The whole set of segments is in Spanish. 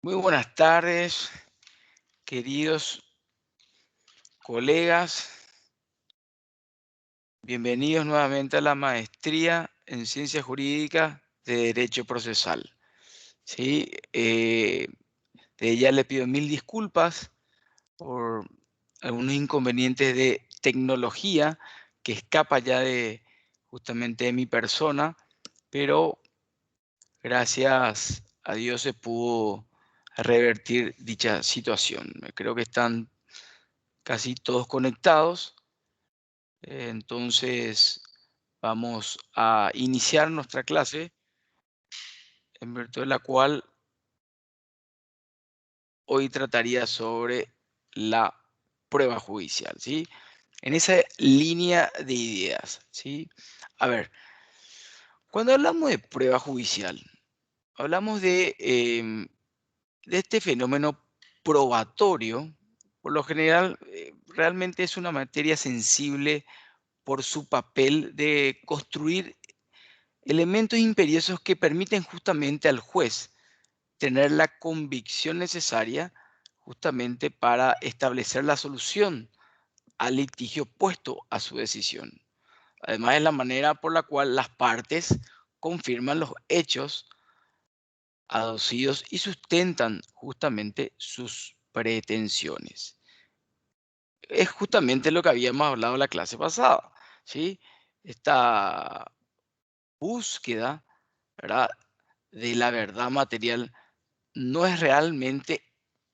Muy buenas tardes, queridos colegas. Bienvenidos nuevamente a la maestría en Ciencias Jurídicas de Derecho Procesal. ¿Sí? De ya le pido mil disculpas por algunos inconvenientes de tecnología que escapa ya de justamente de mi persona, pero gracias a Dios se pudo revertir dicha situación. Creo que están casi todos conectados. Entonces, vamos a iniciar nuestra clase, en virtud de la cual hoy trataría sobre la prueba judicial, ¿sí? En esa línea de ideas, ¿sí? A ver, cuando hablamos de prueba judicial, hablamos de este fenómeno probatorio. Por lo general, realmente es una materia sensible por su papel de construir elementos imperiosos que permiten justamente al juez tener la convicción necesaria justamente para establecer la solución al litigio puesto a su decisión. Además, es la manera por la cual las partes confirman los hechos aducidos y sustentan justamente sus pretensiones. Es justamente lo que habíamos hablado en la clase pasada, ¿sí? Esta búsqueda, ¿verdad?, de la verdad material no es realmente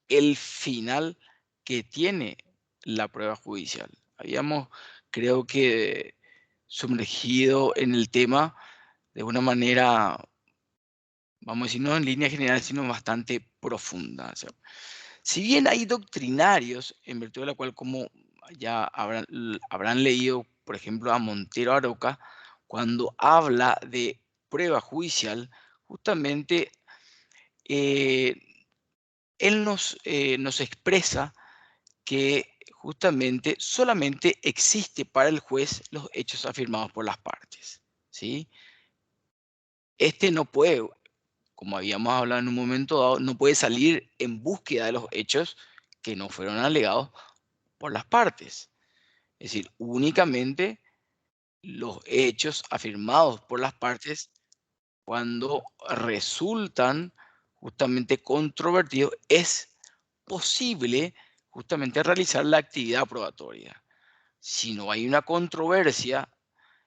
el final que tiene la prueba judicial. Habíamos, creo que, sumergido en el tema de una manera, vamos a decir, no en línea general, sino bastante profunda. O sea, si bien hay doctrinarios, en virtud de la cual, como ya habrán leído, por ejemplo, a Montero Aroca, cuando habla de prueba judicial, justamente eh, él nos expresa que justamente solamente existe para el juez los hechos afirmados por las partes, ¿sí? Este no puede, como habíamos hablado en un momento dado, no puede salir en búsqueda de los hechos que no fueron alegados por las partes. Es decir, únicamente los hechos afirmados por las partes, cuando resultan justamente controvertidos, es posible justamente realizar la actividad probatoria. Si no hay una controversia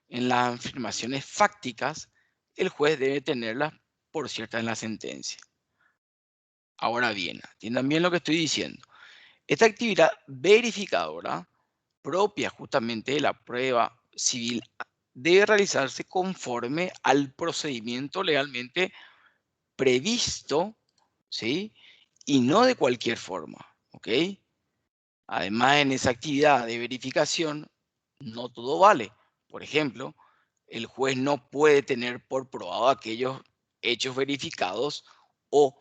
en las afirmaciones fácticas, el juez debe tenerlas por ciertas en la sentencia. Ahora bien, atiendan bien lo que estoy diciendo. Esta actividad verificadora, propia justamente de la prueba civil, debe realizarse conforme al procedimiento legalmente previsto, ¿sí? Y no de cualquier forma, ¿ok? Además, en esa actividad de verificación, no todo vale. Por ejemplo, el juez no puede tener por probado aquellos hechos verificados o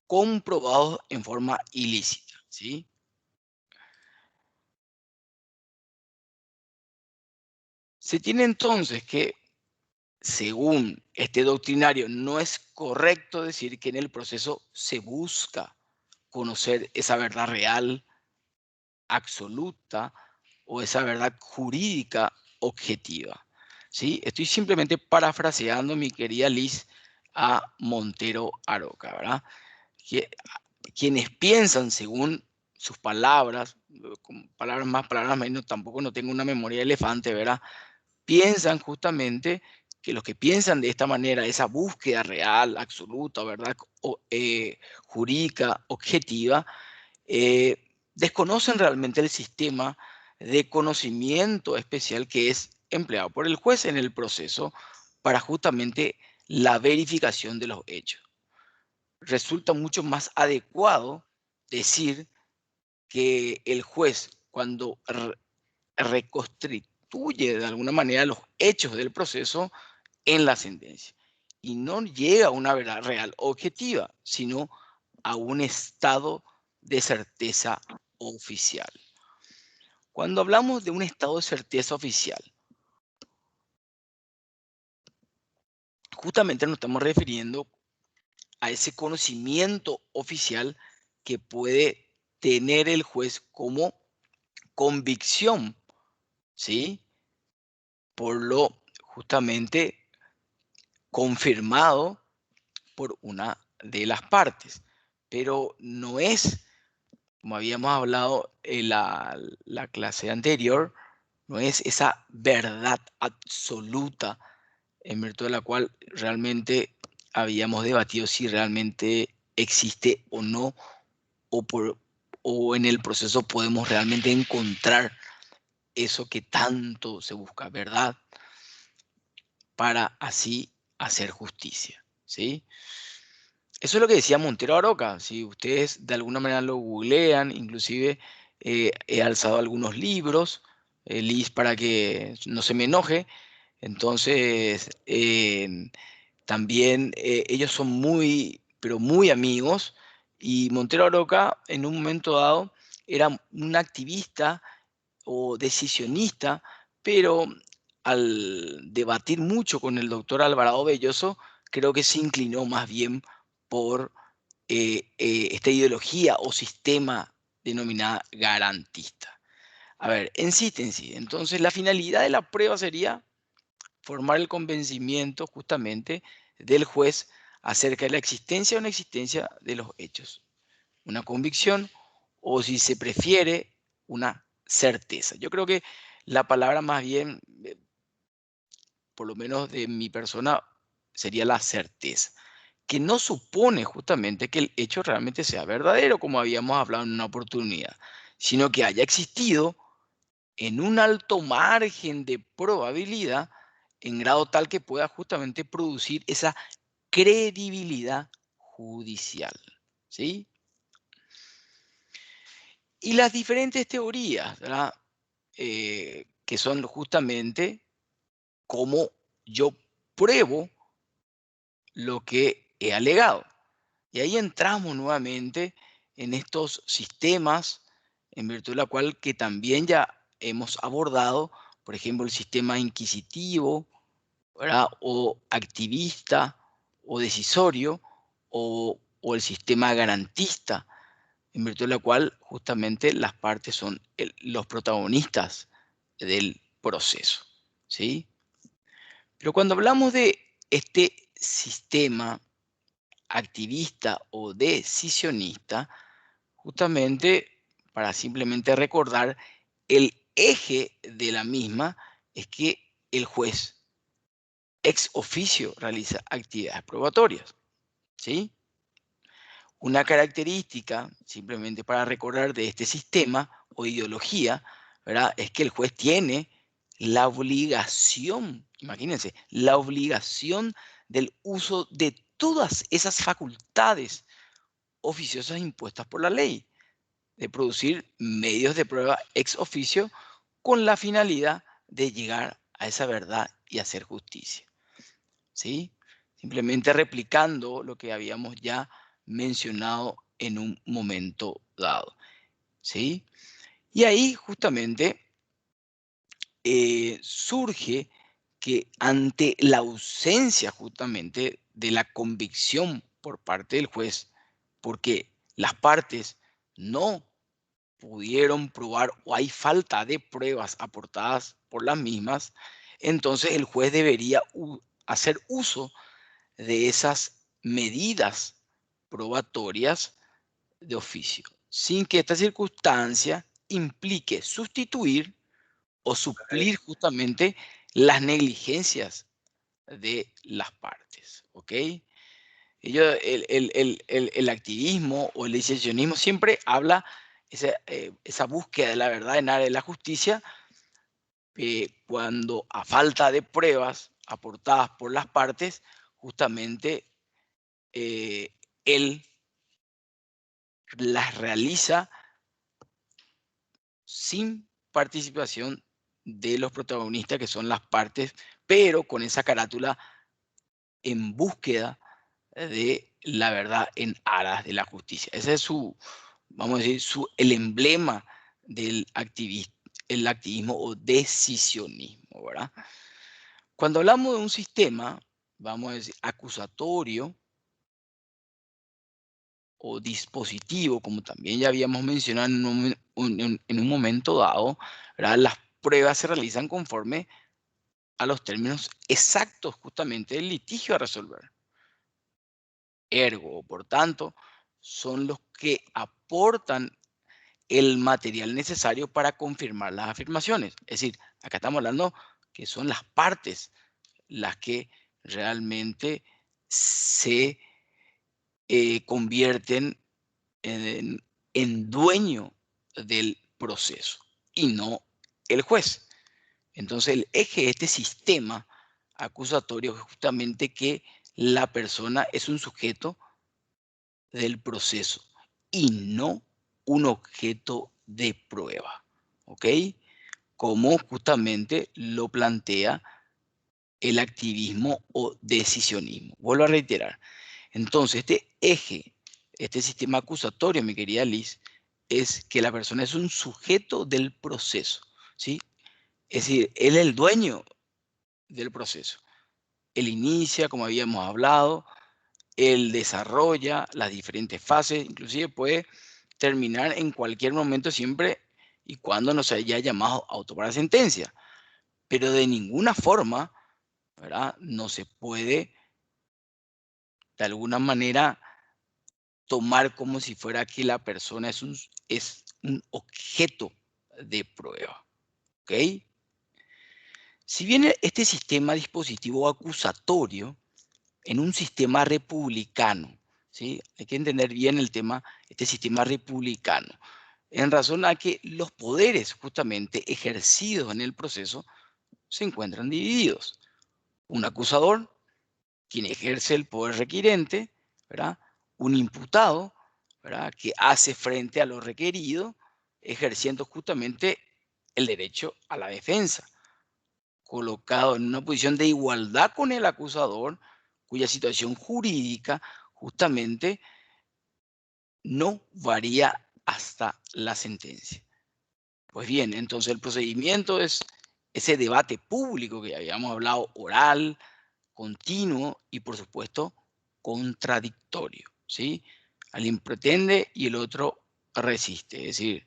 comprobados en forma ilícita, ¿sí? Se tiene entonces que, según este doctrinario, no es correcto decir que en el proceso se busca conocer esa verdad real, absoluta, o esa verdad jurídica objetiva. ¿Sí? Estoy simplemente parafraseando, mi querida Liz, a Montero Aroca, ¿verdad? Que, quienes piensan según sus palabras, con palabras más, palabras menos, tampoco no tengo una memoria de elefante, ¿verdad? Piensan justamente que los que piensan de esta manera, esa búsqueda real, absoluta, ¿verdad? Jurídica, objetiva, desconocen realmente el sistema de conocimiento especial que es empleado por el juez en el proceso para justamente la verificación de los hechos. Resulta mucho más adecuado decir que el juez, cuando reconstituye de alguna manera los hechos del proceso en la sentencia, y no llega a una verdad real objetiva, sino a un estado de certeza oficial. Cuando hablamos de un estado de certeza oficial, justamente nos estamos refiriendo a ese conocimiento oficial que puede tener el juez como convicción, ¿sí? Por lo justamente confirmado por una de las partes. Pero no es, como habíamos hablado en la clase anterior, no es esa verdad absoluta en virtud de la cual realmente habíamos debatido si realmente existe o no, o, o en el proceso podemos realmente encontrar eso que tanto se busca, ¿verdad? Para así hacer justicia, ¿sí? Eso es lo que decía Montero Aroca. Si ustedes de alguna manera lo googlean, inclusive he alzado algunos libros, Liz, para que no se me enoje. Entonces, también ellos son muy, pero muy amigos. Y Montero Aroca, en un momento dado, era un activista o decisionista, pero al debatir mucho con el doctor Alvarado Belloso, creo que se inclinó más bien por esta ideología o sistema denominada garantista. A ver, en síntesis, entonces la finalidad de la prueba sería formar el convencimiento justamente del juez acerca de la existencia o no existencia de los hechos. Una convicción o, si se prefiere, una certeza. Yo creo que la palabra más bien, por lo menos de mi persona, sería la certeza, que no supone justamente que el hecho realmente sea verdadero, como habíamos hablado en una oportunidad, sino que haya existido en un alto margen de probabilidad en grado tal que pueda justamente producir esa credibilidad judicial, ¿sí? Y las diferentes teorías, ¿verdad? Que son justamente cómo yo pruebo lo que he alegado. Y ahí entramos nuevamente en estos sistemas, en virtud de la cual que también ya hemos abordado, por ejemplo, el sistema inquisitivo, ¿verdad? O activista, o decisorio, o el sistema garantista, en virtud de la cual justamente las partes son los protagonistas del proceso, ¿sí? Pero cuando hablamos de este sistema activista o decisionista, justamente para simplemente recordar, el eje de la misma es que el juez ex oficio realiza actividades probatorias, ¿sí? Una característica, simplemente para recordar, de este sistema o ideología, ¿verdad? Es que el juez tiene la obligación, imagínense, la obligación del uso de todas esas facultades oficiosas impuestas por la ley, de producir medios de prueba ex oficio con la finalidad de llegar a esa verdad y hacer justicia, ¿sí? Simplemente replicando lo que habíamos ya mencionado en un momento dado, ¿sí? Y ahí justamente surge que ante la ausencia justamente de la convicción por parte del juez, porque las partes no pudieron probar o hay falta de pruebas aportadas por las mismas, entonces el juez debería hacer uso de esas medidas probatorias de oficio, sin que esta circunstancia implique sustituir o suplir justamente las negligencias de las partes, ¿ok? El activismo o el decisionismo siempre habla esa búsqueda de la verdad en área de la justicia, cuando a falta de pruebas aportadas por las partes, justamente él las realiza sin participación de los protagonistas, que son las partes, pero con esa carátula en búsqueda de la verdad en aras de la justicia. Ese es su, vamos a decir, el emblema del el activismo o decisionismo, ¿verdad? Cuando hablamos de un sistema, vamos a decir, acusatorio, o dispositivo, como también ya habíamos mencionado en un momento dado, ¿verdad? Las pruebas se realizan conforme a los términos exactos justamente del litigio a resolver. Ergo, por tanto, son los que aportan el material necesario para confirmar las afirmaciones. Es decir, acá estamos hablando que son las partes las que realmente se convierten en, en dueño del proceso y no el juez. Entonces, el eje de este sistema acusatorio es justamente que la persona es un sujeto del proceso y no un objeto de prueba, ¿ok? Como justamente lo plantea el activismo o decisionismo. Vuelvo a reiterar. Entonces, este eje, este sistema acusatorio, mi querida Liz, es que la persona es un sujeto del proceso, ¿sí? Es decir, él es el dueño del proceso. Él inicia, como habíamos hablado, él desarrolla las diferentes fases, inclusive puede terminar en cualquier momento siempre y cuando no se haya llamado auto para sentencia. Pero de ninguna forma, ¿verdad? No se puede, de alguna manera, tomar como si fuera que la persona es un objeto de prueba. ¿Ok? Si bien este sistema dispositivo acusatorio en un sistema republicano, ¿sí? Hay que entender bien el tema, este sistema republicano, en razón a que los poderes justamente ejercidos en el proceso se encuentran divididos. Un acusador, quien ejerce el poder requirente, ¿verdad? Un imputado, ¿verdad? Que hace frente a lo requerido, ejerciendo justamente el derecho a la defensa, colocado en una posición de igualdad con el acusador, cuya situación jurídica justamente no varía hasta la sentencia. Pues bien, entonces el procedimiento es ese debate público que ya habíamos hablado, oral, continuo y por supuesto contradictorio, ¿sí? Alguien pretende y el otro resiste, es decir,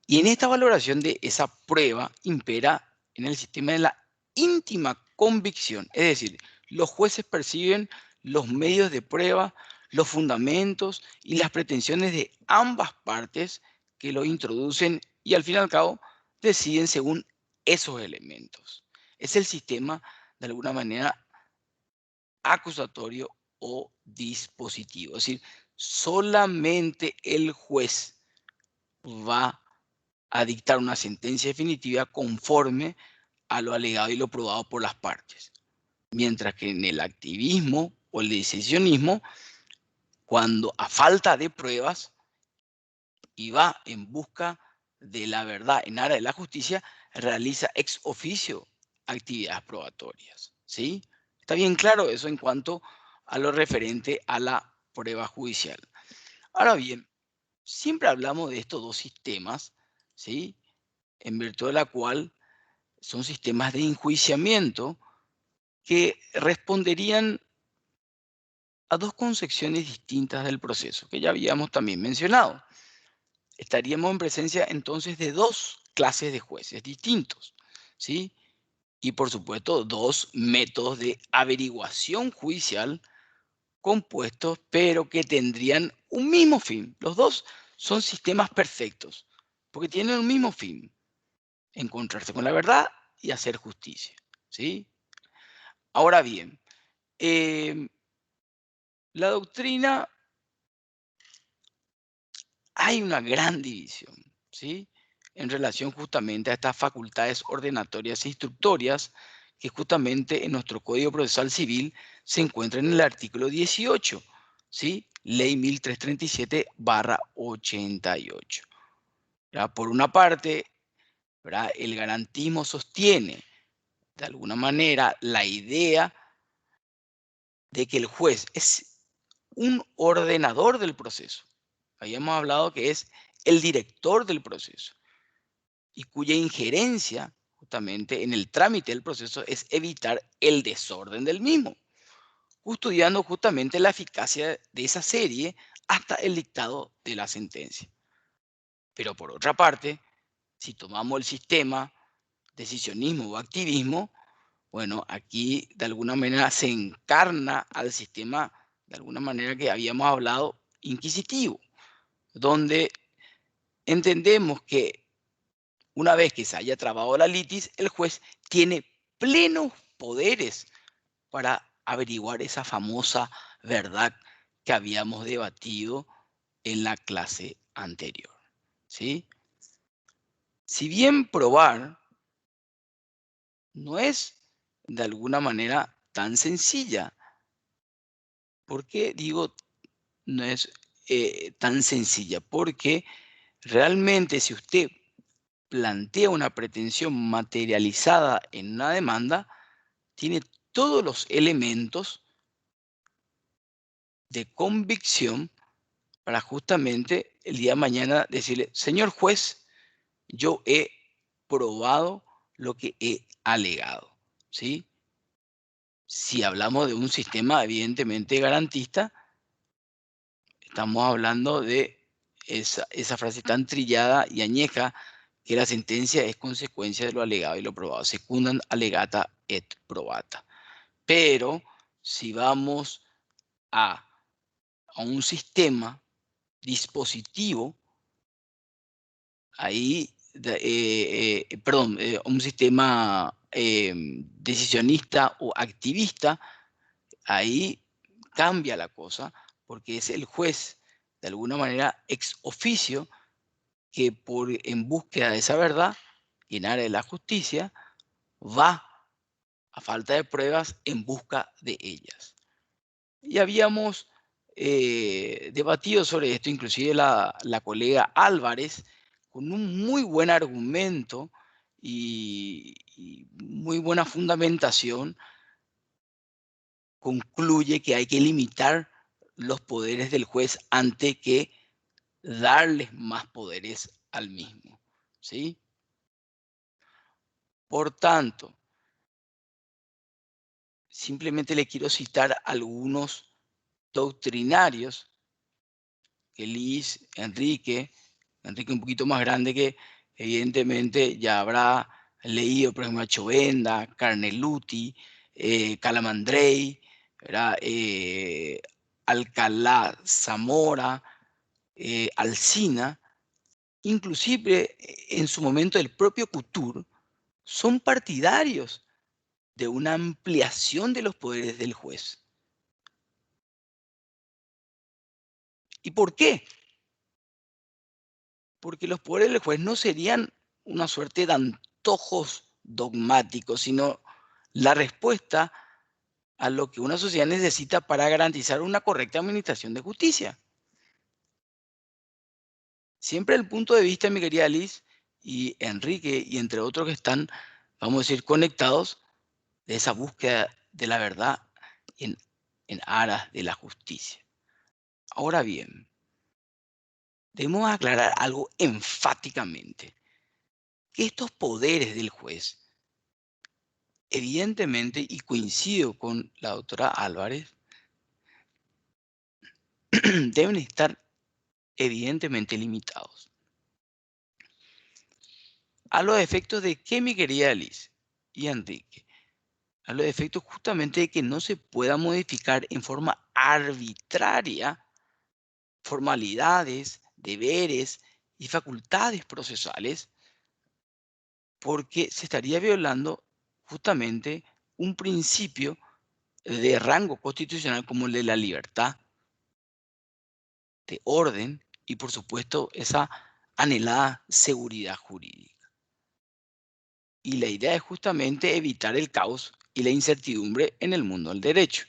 y en esta valoración de esa prueba impera en el sistema de la íntima convicción, es decir, los jueces perciben los medios de prueba, los fundamentos y las pretensiones de ambas partes que lo introducen y al fin y al cabo deciden según esos elementos. Es el sistema, de alguna manera, acusatorio o dispositivo. Es decir, solamente el juez va a dictar una sentencia definitiva conforme a lo alegado y lo probado por las partes. Mientras que en el activismo o el decisionismo, cuando a falta de pruebas y va en busca de la verdad en aras de la justicia, realiza ex oficio actividades probatorias. ¿Sí? Está bien claro eso en cuanto a lo referente a la prueba judicial. Ahora bien, siempre hablamos de estos dos sistemas, ¿sí? En virtud de la cual son sistemas de enjuiciamiento que responderían a dos concepciones distintas del proceso, que ya habíamos también mencionado. Estaríamos en presencia entonces de dos clases de jueces distintos, ¿sí? Y por supuesto, dos métodos de averiguación judicial compuestos, pero que tendrían un mismo fin. Los dos son sistemas perfectos, porque tienen un mismo fin, encontrarse con la verdad y hacer justicia, ¿sí? Ahora bien, em, la doctrina, hay una gran división, ¿sí? En relación justamente a estas facultades ordenatorias e instructorias que justamente en nuestro Código Procesal Civil se encuentran en el artículo 18, ¿sí? Ley 1337/88. ¿Verdad? Por una parte, ¿verdad? El garantismo sostiene de alguna manera la idea de que el juez es un ordenador del proceso. Habíamos hablado que es el director del proceso y cuya injerencia justamente en el trámite del proceso es evitar el desorden del mismo, custodiando justamente la eficacia de esa serie hasta el dictado de la sentencia. Pero por otra parte, si tomamos el sistema decisionismo o activismo, bueno, aquí de alguna manera se encarna al sistema, de alguna manera que habíamos hablado, inquisitivo, donde entendemos que una vez que se haya trabado la litis, el juez tiene plenos poderes para averiguar esa famosa verdad que habíamos debatido en la clase anterior. ¿Sí? Si bien probar no es de alguna manera tan sencilla, ¿por qué digo no es tan sencilla? Porque realmente si usted plantea una pretensión materializada en una demanda, tiene todos los elementos de convicción para justamente el día de mañana decirle, señor juez, yo he probado lo que he alegado, ¿sí? Si hablamos de un sistema evidentemente garantista, estamos hablando de esa frase tan trillada y añeja que la sentencia es consecuencia de lo alegado y lo probado. Secundam allegata et probata. Pero si vamos a, a un sistema dispositivo, ahí, perdón, un sistema decisionista o activista, ahí cambia la cosa, porque es el juez, de alguna manera, ex oficio, que en búsqueda de esa verdad y en área de la justicia, va, a falta de pruebas, en busca de ellas. Y habíamos debatido sobre esto, inclusive la colega Álvarez, con un muy buen argumento y muy buena fundamentación, concluye que hay que limitar los poderes del juez antes que darles más poderes al mismo. ¿Sí? Por tanto, simplemente le quiero citar algunos doctrinarios que Enrique un poquito más grande que evidentemente ya habrá leído, por ejemplo, a Chovenda, Carneluti, Calamandrei, ¿verdad? Alcalá Zamora, Alsina, inclusive en su momento el propio Couture, son partidarios de una ampliación de los poderes del juez. ¿Y por qué? Porque los poderes del juez no serían una suerte de antojos dogmáticos, sino la respuesta a lo que una sociedad necesita para garantizar una correcta administración de justicia. Siempre el punto de vista, mi querida Liz y Enrique, y entre otros que están, vamos a decir, conectados, de esa búsqueda de la verdad en, en aras de la justicia. Ahora bien, debemos aclarar algo enfáticamente, que estos poderes del juez, evidentemente, y coincido con la doctora Álvarez, deben estar evidentemente limitados. A los efectos de que, mi querida Liz y Enrique, a los efectos justamente de que no se pueda modificar en forma arbitraria formalidades, deberes y facultades procesales, porque se estaría violando justamente un principio de rango constitucional como el de la libertad, de orden y por supuesto esa anhelada seguridad jurídica. Y la idea es justamente evitar el caos y la incertidumbre en el mundo del derecho.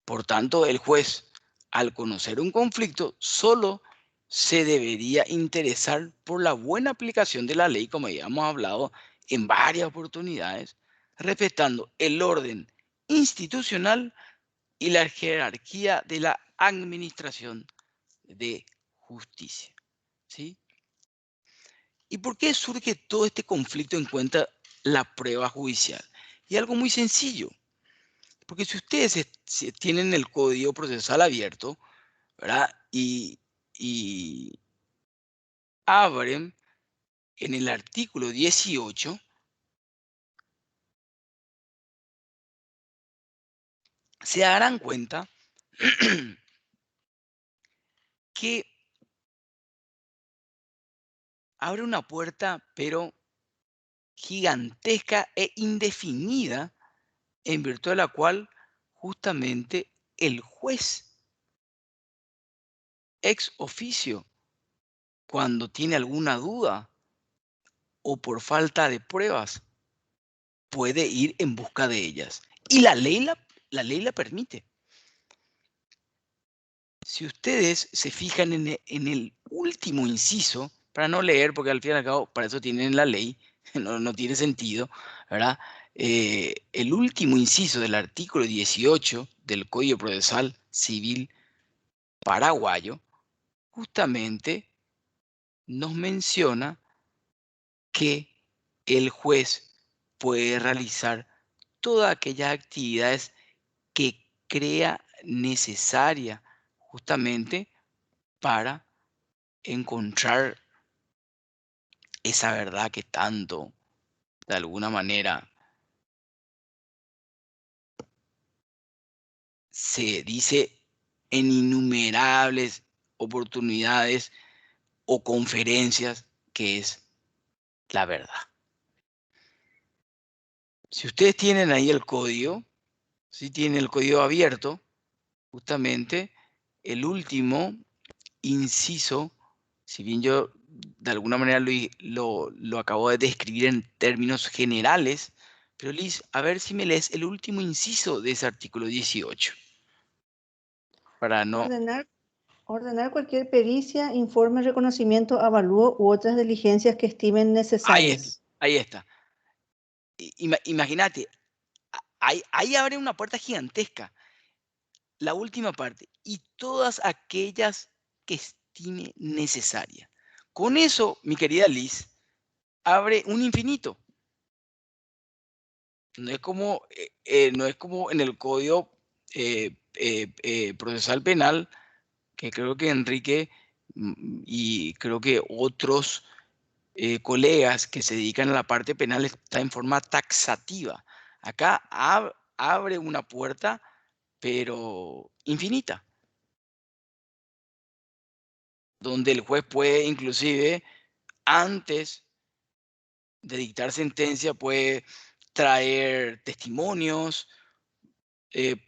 Por tanto, el juez, al conocer un conflicto, solo se debería interesar por la buena aplicación de la ley, como ya hemos hablado en varias oportunidades, respetando el orden institucional y la jerarquía de la administración de justicia. ¿Sí? ¿Y por qué surge todo este conflicto en cuenta la prueba judicial? Y algo muy sencillo, porque si ustedes tienen el código procesal abierto, ¿verdad? Y abren en el artículo 18, se darán cuenta que abre una puerta, pero gigantesca e indefinida, en virtud de la cual justamente el juez ex oficio, cuando tiene alguna duda o por falta de pruebas, puede ir en busca de ellas. Y la ley la permite. Si ustedes se fijan en el último inciso, para no leer, porque al fin y al cabo para eso tienen la ley, no tiene sentido, ¿verdad? El último inciso del artículo 18 del Código Procesal Civil paraguayo justamente nos menciona que el juez puede realizar todas aquellas actividades que crea necesaria justamente para encontrar esa verdad que tanto, de alguna manera, se dice en innumerables oportunidades o conferencias, que es la verdad. Si ustedes tienen ahí el código, si tienen el código abierto, justamente el último inciso, si bien yo de alguna manera lo acabo de describir en términos generales, pero Liz, a ver si me lees el último inciso de ese artículo 18, para no... Ordenar, ordenar cualquier pericia, informe, reconocimiento, avalúo u otras diligencias que estimen Ahí está, necesarias. ahí está. Imagínate, ahí abre una puerta gigantesca, la última parte, y todas aquellas que estime necesaria. Con eso, mi querida Liz, abre un infinito. No es como en el Código Procesal Penal, que creo que Enrique y creo que otros colegas que se dedican a la parte penal está en forma taxativa. Acá abre una puerta, pero infinita, donde el juez puede inclusive, antes de dictar sentencia, puede traer testimonios,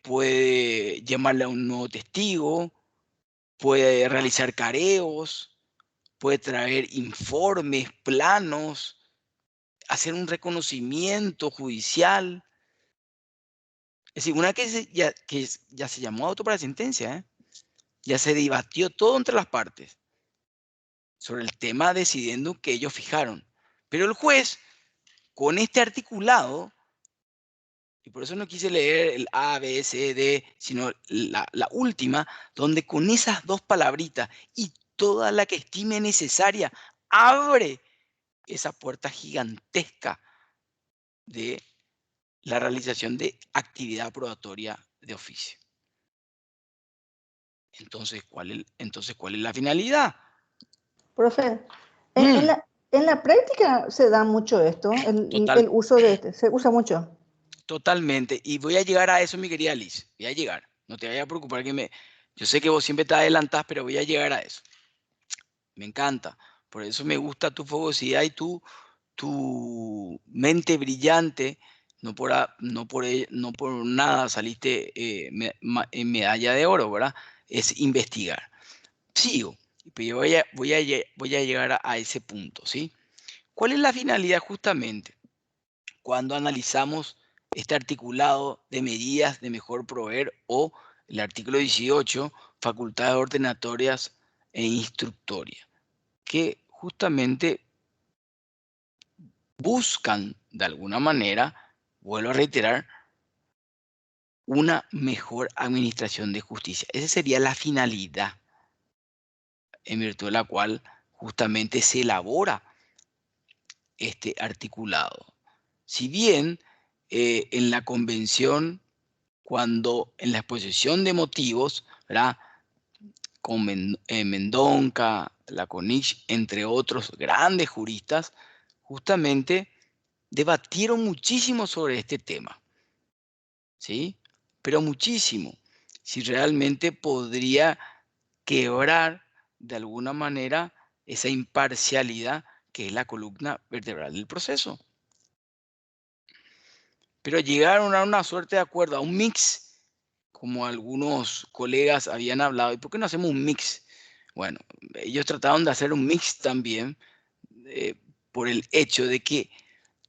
puede llamarle a un nuevo testigo, puede realizar careos, puede traer informes, planos, hacer un reconocimiento judicial. Es decir, una que ya se llamó auto para sentencia, ¿eh? Ya se debatió todo entre las partes sobre el tema decidiendo que ellos fijaron. Pero el juez, con este articulado, y por eso no quise leer el A, B, C, D, sino la última, donde con esas dos palabritas y toda la que estime necesaria, abre esa puerta gigantesca de la realización de actividad probatoria de oficio. Entonces, ¿cuál es la finalidad? Profe, en Mm, en la práctica se da mucho esto, total, el uso de este, se usa mucho. totalmente. Y voy a llegar a eso, mi querida Liz. Voy a llegar. No te vayas a preocupar Yo sé que vos siempre te adelantás, pero voy a llegar a eso. Me encanta. Por eso me gusta tu fogosidad y tu mente brillante. No por nada saliste en medalla de oro, ¿verdad? Es investigar. Sigo. Pero yo voy a llegar a ese punto, ¿sí? ¿Cuál es la finalidad justamente cuando analizamos este articulado de medidas de mejor proveer o el artículo 18, facultades ordenatorias e instructorias, que justamente buscan de alguna manera, vuelvo a reiterar, una mejor administración de justicia? Esa sería la finalidad en virtud de la cual justamente se elabora este articulado. Si bien en la convención, cuando en la exposición de motivos, ¿verdad? con Mendonca, Laconich, entre otros grandes juristas, justamente debatieron muchísimo sobre este tema, ¿sí? Pero muchísimo. Si realmente podría quebrar de alguna manera esa imparcialidad que es la columna vertebral del proceso. Pero llegaron a una suerte de acuerdo, a un mix, como algunos colegas habían hablado. ¿Y por qué no hacemos un mix? Bueno, ellos trataron de hacer un mix también eh, por el hecho de que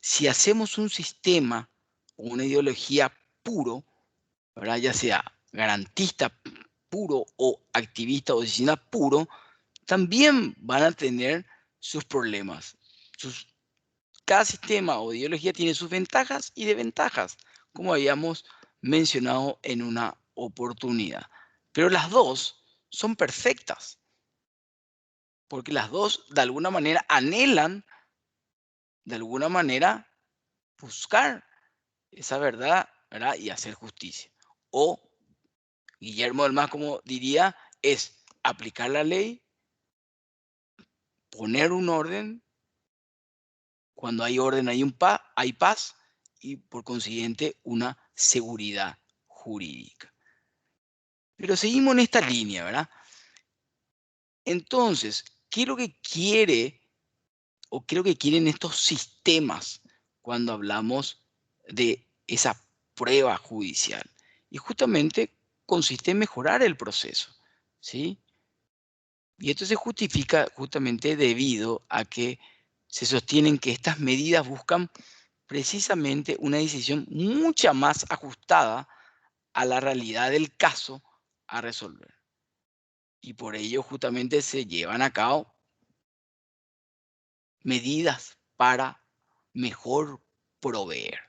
si hacemos un sistema o una ideología puro, ¿verdad? Ya sea garantista puro o activista o decisiona puro, también van a tener sus problemas. Cada sistema o ideología tiene sus ventajas y desventajas, como habíamos mencionado en una oportunidad. Pero las dos son perfectas, porque las dos de alguna manera anhelan, de alguna manera, buscar esa verdad, ¿verdad? Y hacer justicia. O Guillermo del Mas, como diría, es aplicar la ley, poner un orden. Cuando hay orden hay paz y por consiguiente una seguridad jurídica. Pero seguimos en esta línea, ¿verdad? Entonces, ¿qué es lo que quiere o qué es lo que quieren estos sistemas cuando hablamos de esa prueba judicial? Y justamente consiste en mejorar el proceso, ¿sí? Y esto se justifica justamente debido a que se sostienen que estas medidas buscan precisamente una decisión mucha más ajustada a la realidad del caso a resolver. Y por ello justamente se llevan a cabo medidas para mejor proveer.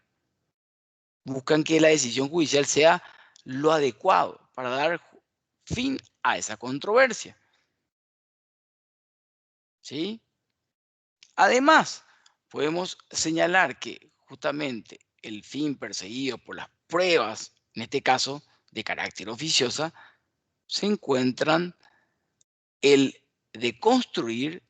Buscan que la decisión judicial sea lo adecuado para dar fin a esa controversia. ¿Sí? Además, podemos señalar que justamente el fin perseguido por las pruebas, en este caso de carácter oficiosa, se encuentran el de construir,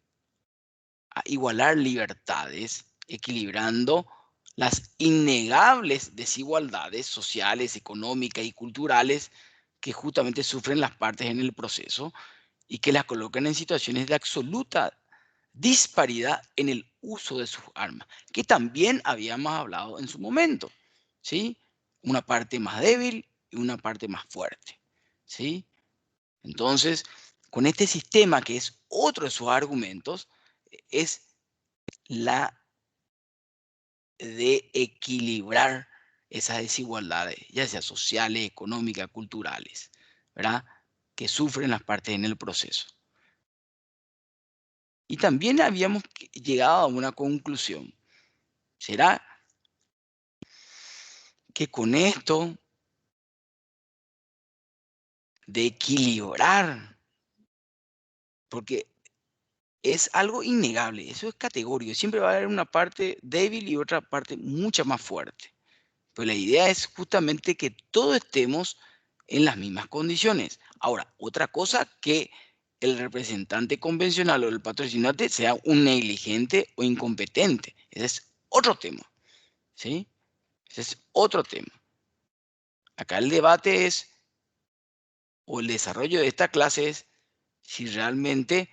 igualar libertades, equilibrando las innegables desigualdades sociales, económicas y culturales que justamente sufren las partes en el proceso y que las colocan en situaciones de absoluta disparidad en el uso de sus armas, que también habíamos hablado en su momento, ¿sí? Una parte más débil y una parte más fuerte, ¿sí? Entonces, con este sistema, que es otro de sus argumentos, es la de equilibrar esas desigualdades, ya sea sociales, económicas, culturales, ¿verdad? Que sufren las partes en el proceso. Y también habíamos llegado a una conclusión. ¿Será que con esto de equilibrar, porque es algo innegable, eso es categórico, siempre va a haber una parte débil y otra parte mucha más fuerte? Pues la idea es justamente que todos estemos en las mismas condiciones. Ahora, otra cosa que el representante convencional o el patrocinante sea un negligente o incompetente. Ese es otro tema, ¿sí? Ese es otro tema. Acá el debate es, o el desarrollo de esta clase es, si realmente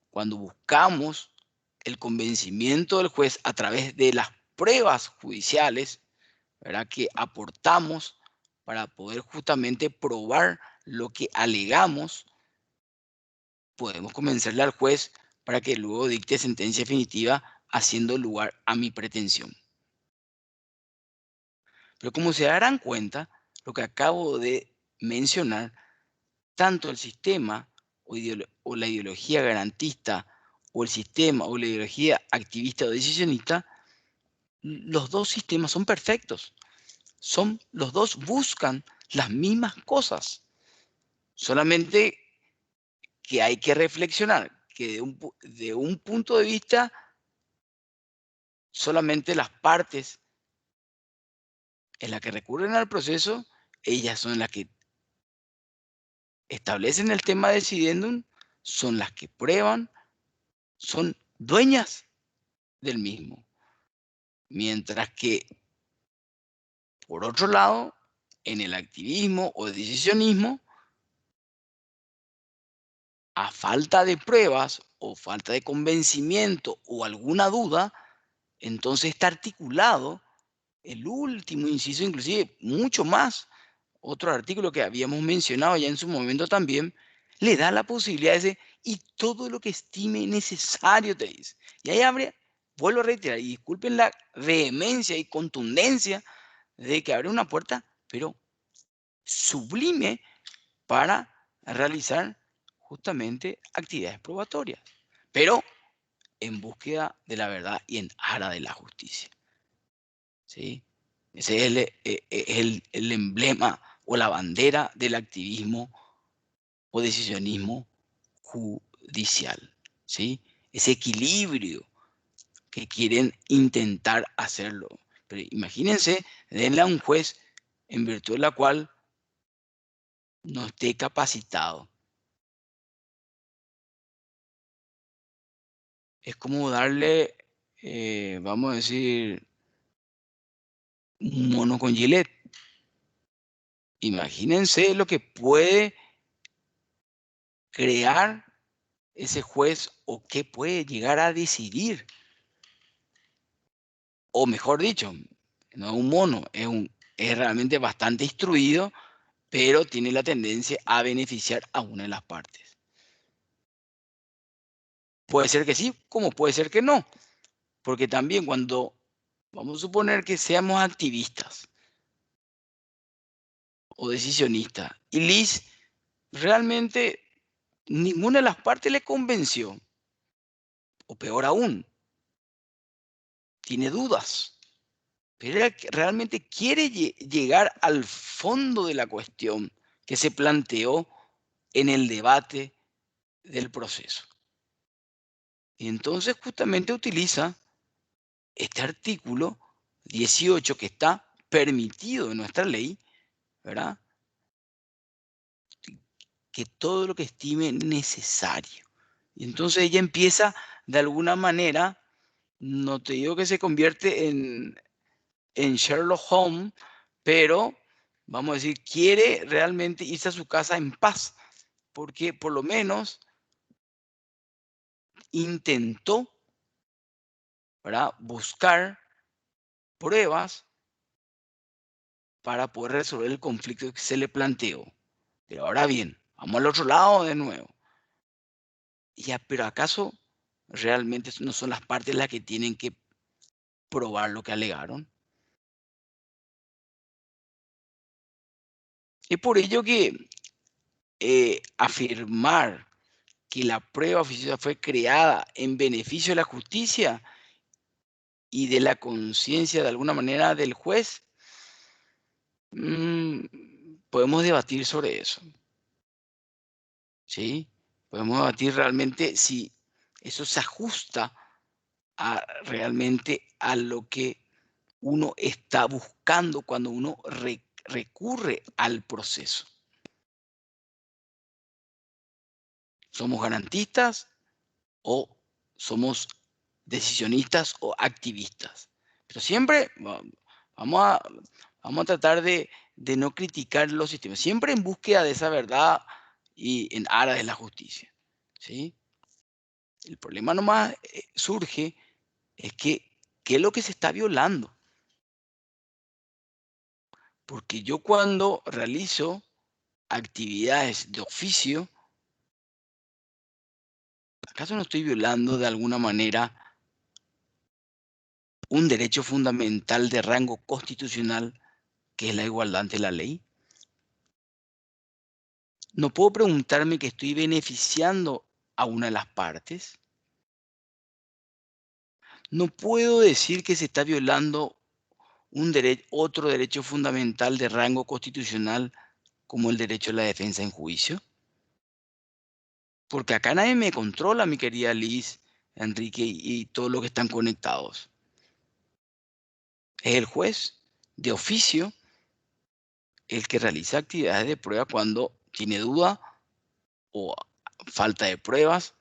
cuando buscamos el convencimiento del juez a través de las pruebas judiciales, ¿verdad? Que aportamos para poder justamente probar lo que alegamos, podemos convencerle al juez para que luego dicte sentencia definitiva haciendo lugar a mi pretensión. Pero como se darán cuenta, lo que acabo de mencionar, tanto el sistema o la ideología garantista o el sistema o la ideología activista o decisionista, los dos sistemas son perfectos. Los dos buscan las mismas cosas. Solamente que hay que reflexionar que de un punto de vista, solamente las partes en las que recurren al proceso, ellas son las que establecen el tema decidendum son las que prueban, son dueñas del mismo. Mientras que, por otro lado, en el activismo o decisionismo, a falta de pruebas o falta de convencimiento o alguna duda, entonces está articulado el último inciso, inclusive mucho más. Otro artículo que habíamos mencionado ya en su momento también, le da la posibilidad de decir, y todo lo que estime necesario, te dice. Y ahí abre, vuelvo a reiterar, y disculpen la vehemencia y contundencia de que abre una puerta, pero sublime para realizar justamente actividades probatorias, pero en búsqueda de la verdad y en aras de la justicia. ¿Sí? Ese es el emblema o la bandera del activismo o decisionismo judicial. ¿Sí? Ese equilibrio que quieren intentar hacerlo. Pero imagínense, denle a un juez en virtud de la cual no esté capacitado. Es como darle, vamos a decir, un mono con gilet. Imagínense lo que puede crear ese juez o qué puede llegar a decidir. O mejor dicho, no es un mono, es realmente bastante instruido, pero tiene la tendencia a beneficiar a una de las partes. Puede ser que sí, como puede ser que no. Porque también cuando, vamos a suponer que seamos activistas o decisionistas, y Liz realmente ninguna de las partes le convenció, o peor aún, tiene dudas, pero ella realmente quiere llegar al fondo de la cuestión que se planteó en el debate del proceso. Y entonces justamente utiliza este artículo 18 que está permitido en nuestra ley, ¿verdad? Que todo lo que estime necesario. Y entonces ella empieza de alguna manera, no te digo que se convierte en Sherlock Holmes, pero vamos a decir, quiere realmente irse a su casa en paz, porque por lo menos intentó, ¿verdad?, buscar pruebas para poder resolver el conflicto que se le planteó. Pero ahora bien, vamos al otro lado de nuevo. Ya, pero ¿acaso realmente no son las partes las que tienen que probar lo que alegaron? Es por ello que afirmar que la prueba oficiosa fue creada en beneficio de la justicia y de la conciencia de alguna manera del juez, mm, podemos debatir sobre eso, ¿sí? Podemos debatir realmente si eso se ajusta realmente a lo que uno está buscando cuando uno recurre al proceso. ¿Somos garantistas o somos decisionistas o activistas? Pero siempre vamos a, vamos a tratar de no criticar los sistemas, siempre en búsqueda de esa verdad y en aras de la justicia. ¿Sí? El problema nomás surge es que, ¿qué es lo que se está violando? Porque yo cuando realizo actividades de oficio, ¿acaso no estoy violando de alguna manera un derecho fundamental de rango constitucional que es la igualdad ante la ley? No puedo preguntarme que estoy beneficiando a una de las partes. No puedo decir que se está violando otro derecho fundamental de rango constitucional como el derecho a la defensa en juicio. Porque acá nadie me controla, mi querida Liz, Enrique y todos los que están conectados. Es el juez de oficio el que realiza actividades de prueba cuando tiene duda o falta de pruebas,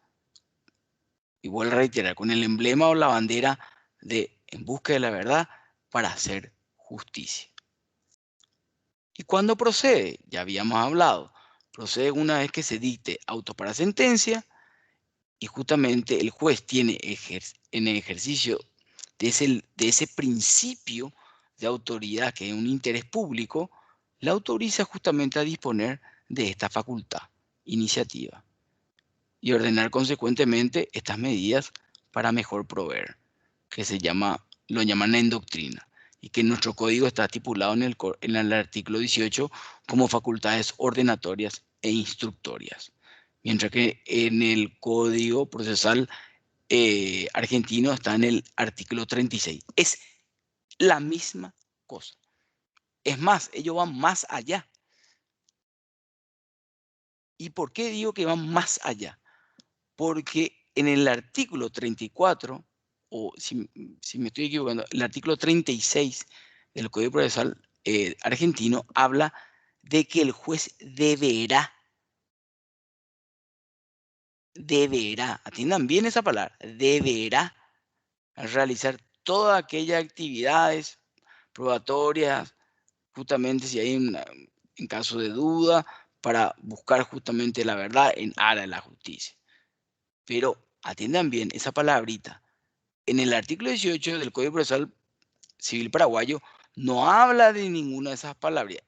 y vuelvo a reiterar, con el emblema o la bandera de en busca de la verdad para hacer justicia. ¿Y cuándo procede? Ya habíamos hablado. Procede una vez que se dicte auto para sentencia y justamente el juez tiene en el ejercicio de ese principio de autoridad que es un interés público, le autoriza justamente a disponer de esta facultad, iniciativa, y ordenar consecuentemente estas medidas para mejor proveer, que lo llaman en doctrina, y que en nuestro código está estipulado en el artículo 18 como facultades ordenatorias e instructorias. Mientras que en el Código Procesal argentino está en el artículo 36. Es la misma cosa. Es más, ellos van más allá. ¿Y por qué digo que van más allá? Porque en el artículo 34, o si me estoy equivocando, el artículo 36 del Código Procesal argentino habla de que el juez deberá, atiendan bien esa palabra, deberá realizar todas aquellas actividades probatorias, justamente si hay en caso de duda, para buscar justamente la verdad en aras de la justicia. Pero atiendan bien esa palabrita. En el artículo 18 del Código Procesal Civil Paraguayo no habla de ninguna de esas palabras.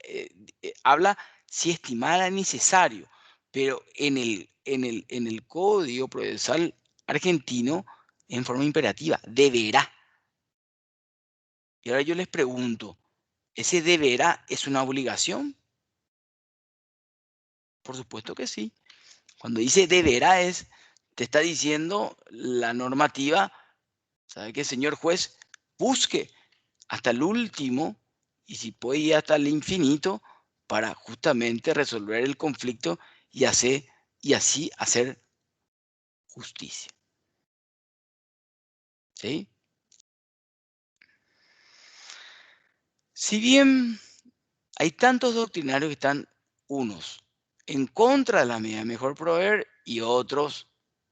Habla si estimara necesario, pero en el Código Procesal Argentino, en forma imperativa, deberá. Y ahora yo les pregunto, ¿ese deberá es una obligación? Por supuesto que sí. Cuando dice deberá te está diciendo la normativa, ¿sabe qué, señor juez? Busque hasta el último y si puede ir hasta el infinito para justamente resolver el conflicto y así hacer justicia. ¿Sí? Si bien hay tantos doctrinarios que están unos en contra de las medidas de mejor proveer y otros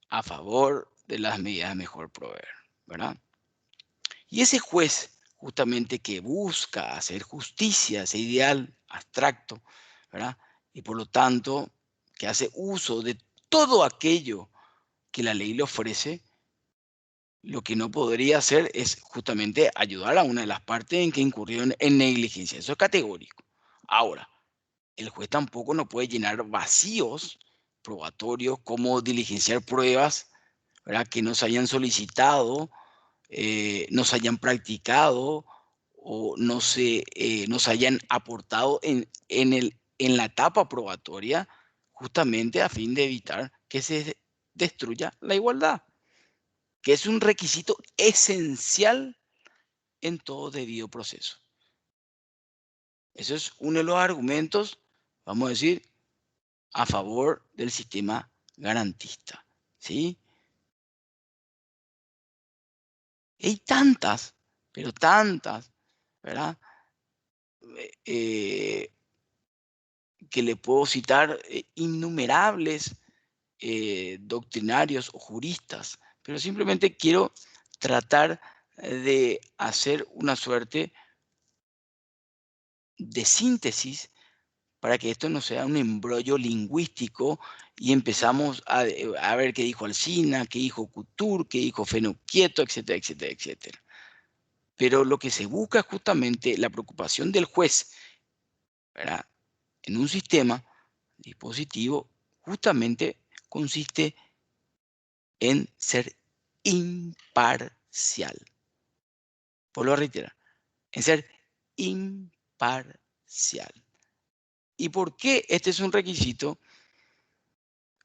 a favor de las medidas de mejor proveer, ¿verdad? Y ese juez justamente que busca hacer justicia, ese ideal abstracto, ¿verdad? Y por lo tanto que hace uso de todo aquello que la ley le ofrece, lo que no podría hacer es justamente ayudar a una de las partes en que incurrió en negligencia. Eso es categórico. Ahora, el juez tampoco no puede llenar vacíos probatorios como diligenciar pruebas, ¿verdad?, que no se hayan solicitado, no se hayan practicado o no se hayan aportado en la etapa probatoria, justamente a fin de evitar que se destruya la igualdad, que es un requisito esencial en todo debido proceso. Eso es uno de los argumentos, vamos a decir, a favor del sistema garantista, ¿sí? Hay tantas, pero tantas, ¿verdad? Eh, que le puedo citar innumerables doctrinarios o juristas, pero simplemente quiero tratar de hacer una suerte de síntesis para que esto no sea un embrollo lingüístico y empezamos a ver qué dijo Alsina, qué dijo Couture, qué dijo Fenoquieto, etcétera, etcétera, etcétera. Pero lo que se busca es justamente la preocupación del juez, ¿verdad?, en un sistema dispositivo, justamente consiste en ser imparcial. Vuelvo a reiterar, en ser imparcial. ¿Y por qué este es un requisito?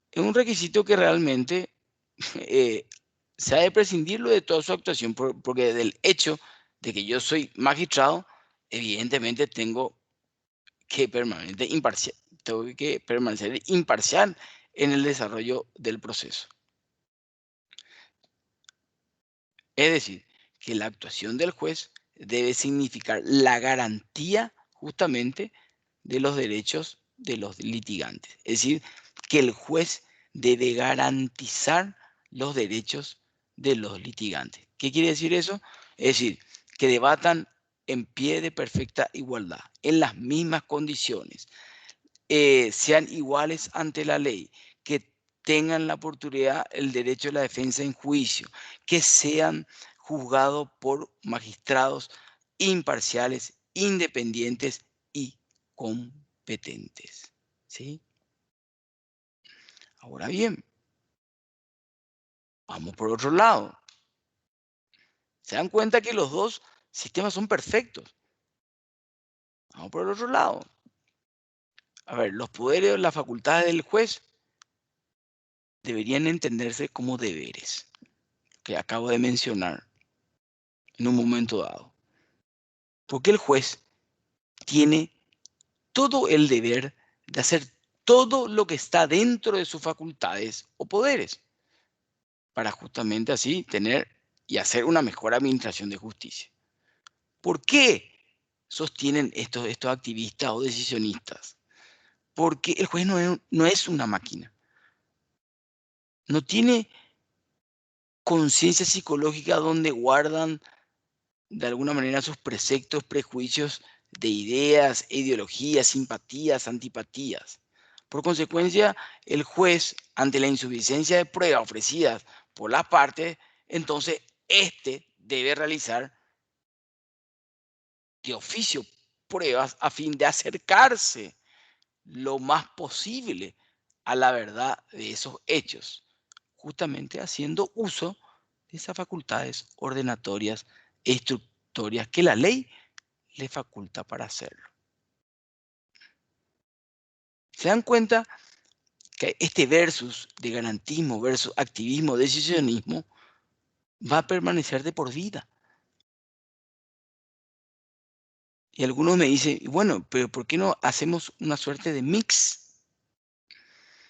Es un requisito que realmente se ha de prescindirlo de toda su actuación, porque del hecho de que yo soy magistrado, evidentemente tengo que permanecer imparcial en el desarrollo del proceso. Es decir, que la actuación del juez debe significar la garantía justamente de los derechos de los litigantes. Es decir, que el juez debe garantizar los derechos de los litigantes. ¿Qué quiere decir eso? Es decir, que debatan en pie de perfecta igualdad, en las mismas condiciones, sean iguales ante la ley, que tengan la oportunidad, el derecho a la defensa en juicio, que sean juzgados por magistrados imparciales, independientes y competentes. ¿Sí? Ahora bien, vamos por otro lado. Se dan cuenta que los dos sistemas son perfectos. Vamos por el otro lado. A ver, los poderes, las facultades del juez deberían entenderse como deberes, que acabo de mencionar en un momento dado. Porque el juez tiene todo el deber de hacer todo lo que está dentro de sus facultades o poderes, para justamente así tener y hacer una mejor administración de justicia. ¿Por qué sostienen estos activistas o decisionistas? Porque el juez no es una máquina. No tiene conciencia psicológica donde guardan de alguna manera sus preceptos, prejuicios de ideas, ideologías, simpatías, antipatías. Por consecuencia, el juez, ante la insuficiencia de pruebas ofrecidas por las partes, entonces éste debe realizar de oficio pruebas a fin de acercarse lo más posible a la verdad de esos hechos, justamente haciendo uso de esas facultades ordenatorias e instructorias que la ley le faculta para hacerlo. ¿Se dan cuenta que este versus de garantismo versus activismo, decisionismo, va a permanecer de por vida? Y algunos me dicen, bueno, pero ¿por qué no hacemos una suerte de mix?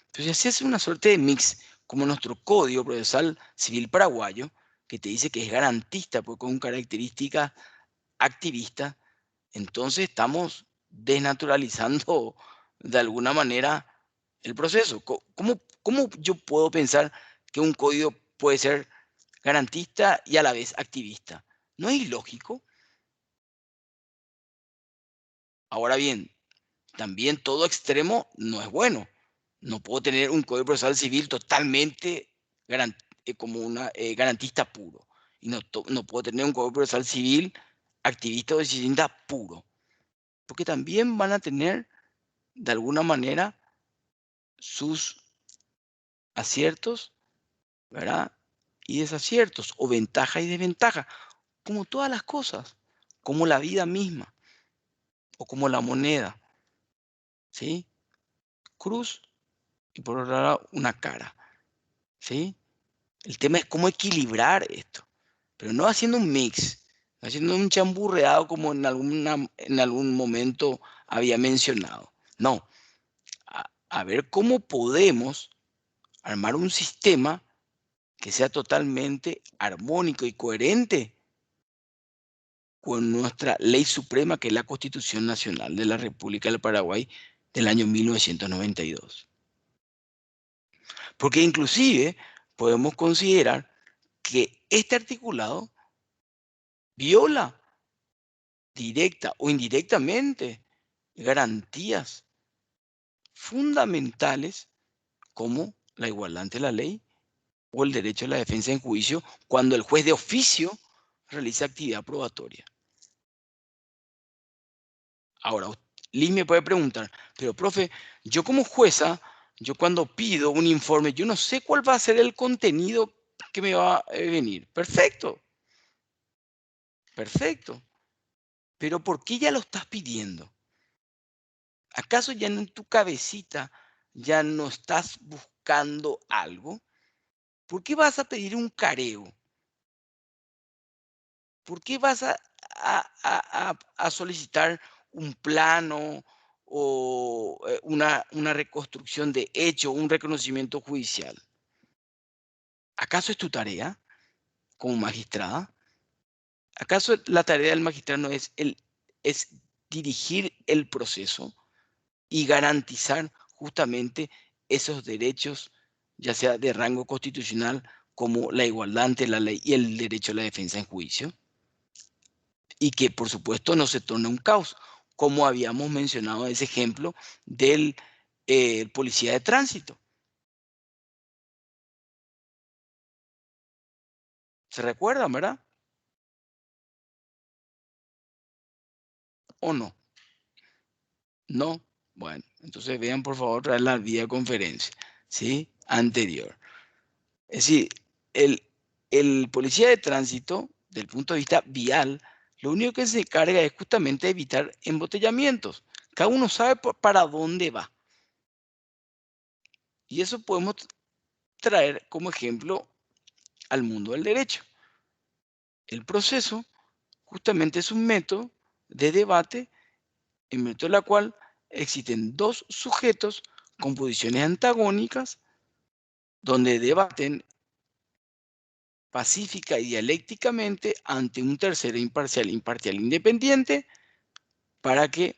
Entonces, si haces una suerte de mix, como nuestro Código Procesal Civil Paraguayo, que te dice que es garantista, porque con características activistas, entonces estamos desnaturalizando de alguna manera el proceso. ¿Cómo yo puedo pensar que un código puede ser garantista y a la vez activista? No es ilógico. Ahora bien, también todo extremo no es bueno. No puedo tener un código procesal civil totalmente como una garantista puro. Y no puedo tener un código procesal civil activista o decisionista puro. Porque también van a tener, de alguna manera, sus aciertos, ¿verdad? Y desaciertos, o ventaja y desventaja, como todas las cosas, como la vida misma, o como la moneda, ¿sí? Cruz y por otro lado una cara, ¿sí? El tema es cómo equilibrar esto, pero no haciendo un mix, no haciendo un chamburreado como en algún momento había mencionado. No, a ver cómo podemos armar un sistema que sea totalmente armónico y coherente con nuestra ley suprema, que es la Constitución Nacional de la República del Paraguay del año 1992. Porque inclusive podemos considerar que este articulado viola directa o indirectamente garantías fundamentales como la igualdad ante la ley o el derecho a la defensa en juicio cuando el juez de oficio realiza actividad probatoria. Ahora, Liz me puede preguntar, pero profe, yo como jueza, yo cuando pido un informe, yo no sé cuál va a ser el contenido que me va a venir. Perfecto, perfecto. Pero ¿por qué ya lo estás pidiendo? ¿Acaso ya en tu cabecita ya no estás buscando algo? ¿Por qué vas a pedir un careo? ¿Por qué vas a solicitar un plano o una reconstrucción de hecho, un reconocimiento judicial? ¿Acaso es tu tarea como magistrada? ¿Acaso la tarea del magistrado no es dirigir el proceso y garantizar justamente esos derechos, ya sea de rango constitucional, como la igualdad ante la ley y el derecho a la defensa en juicio, y que por supuesto no se torne un caos, como habíamos mencionado ese ejemplo del policía de tránsito. ¿Se recuerdan, verdad? ¿O no? No. Bueno, entonces vean por favor la videoconferencia, ¿sí? Anterior. Es decir, el policía de tránsito, del punto de vista vial, lo único que se encarga es justamente de evitar embotellamientos. Cada uno sabe para dónde va. Y eso podemos traer como ejemplo al mundo del derecho. El proceso justamente es un método de debate en medio de la cual existen dos sujetos con posiciones antagónicas donde debaten pacífica y dialécticamente ante un tercero imparcial, independiente, para que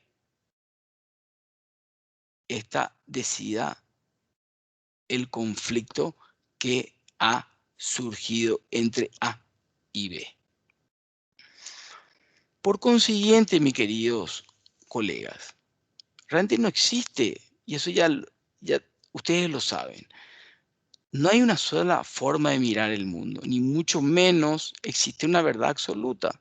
ésta decida el conflicto que ha surgido entre A y B. Por consiguiente, mis queridos colegas, realmente no existe, y eso ya ustedes lo saben, no hay una sola forma de mirar el mundo, ni mucho menos existe una verdad absoluta.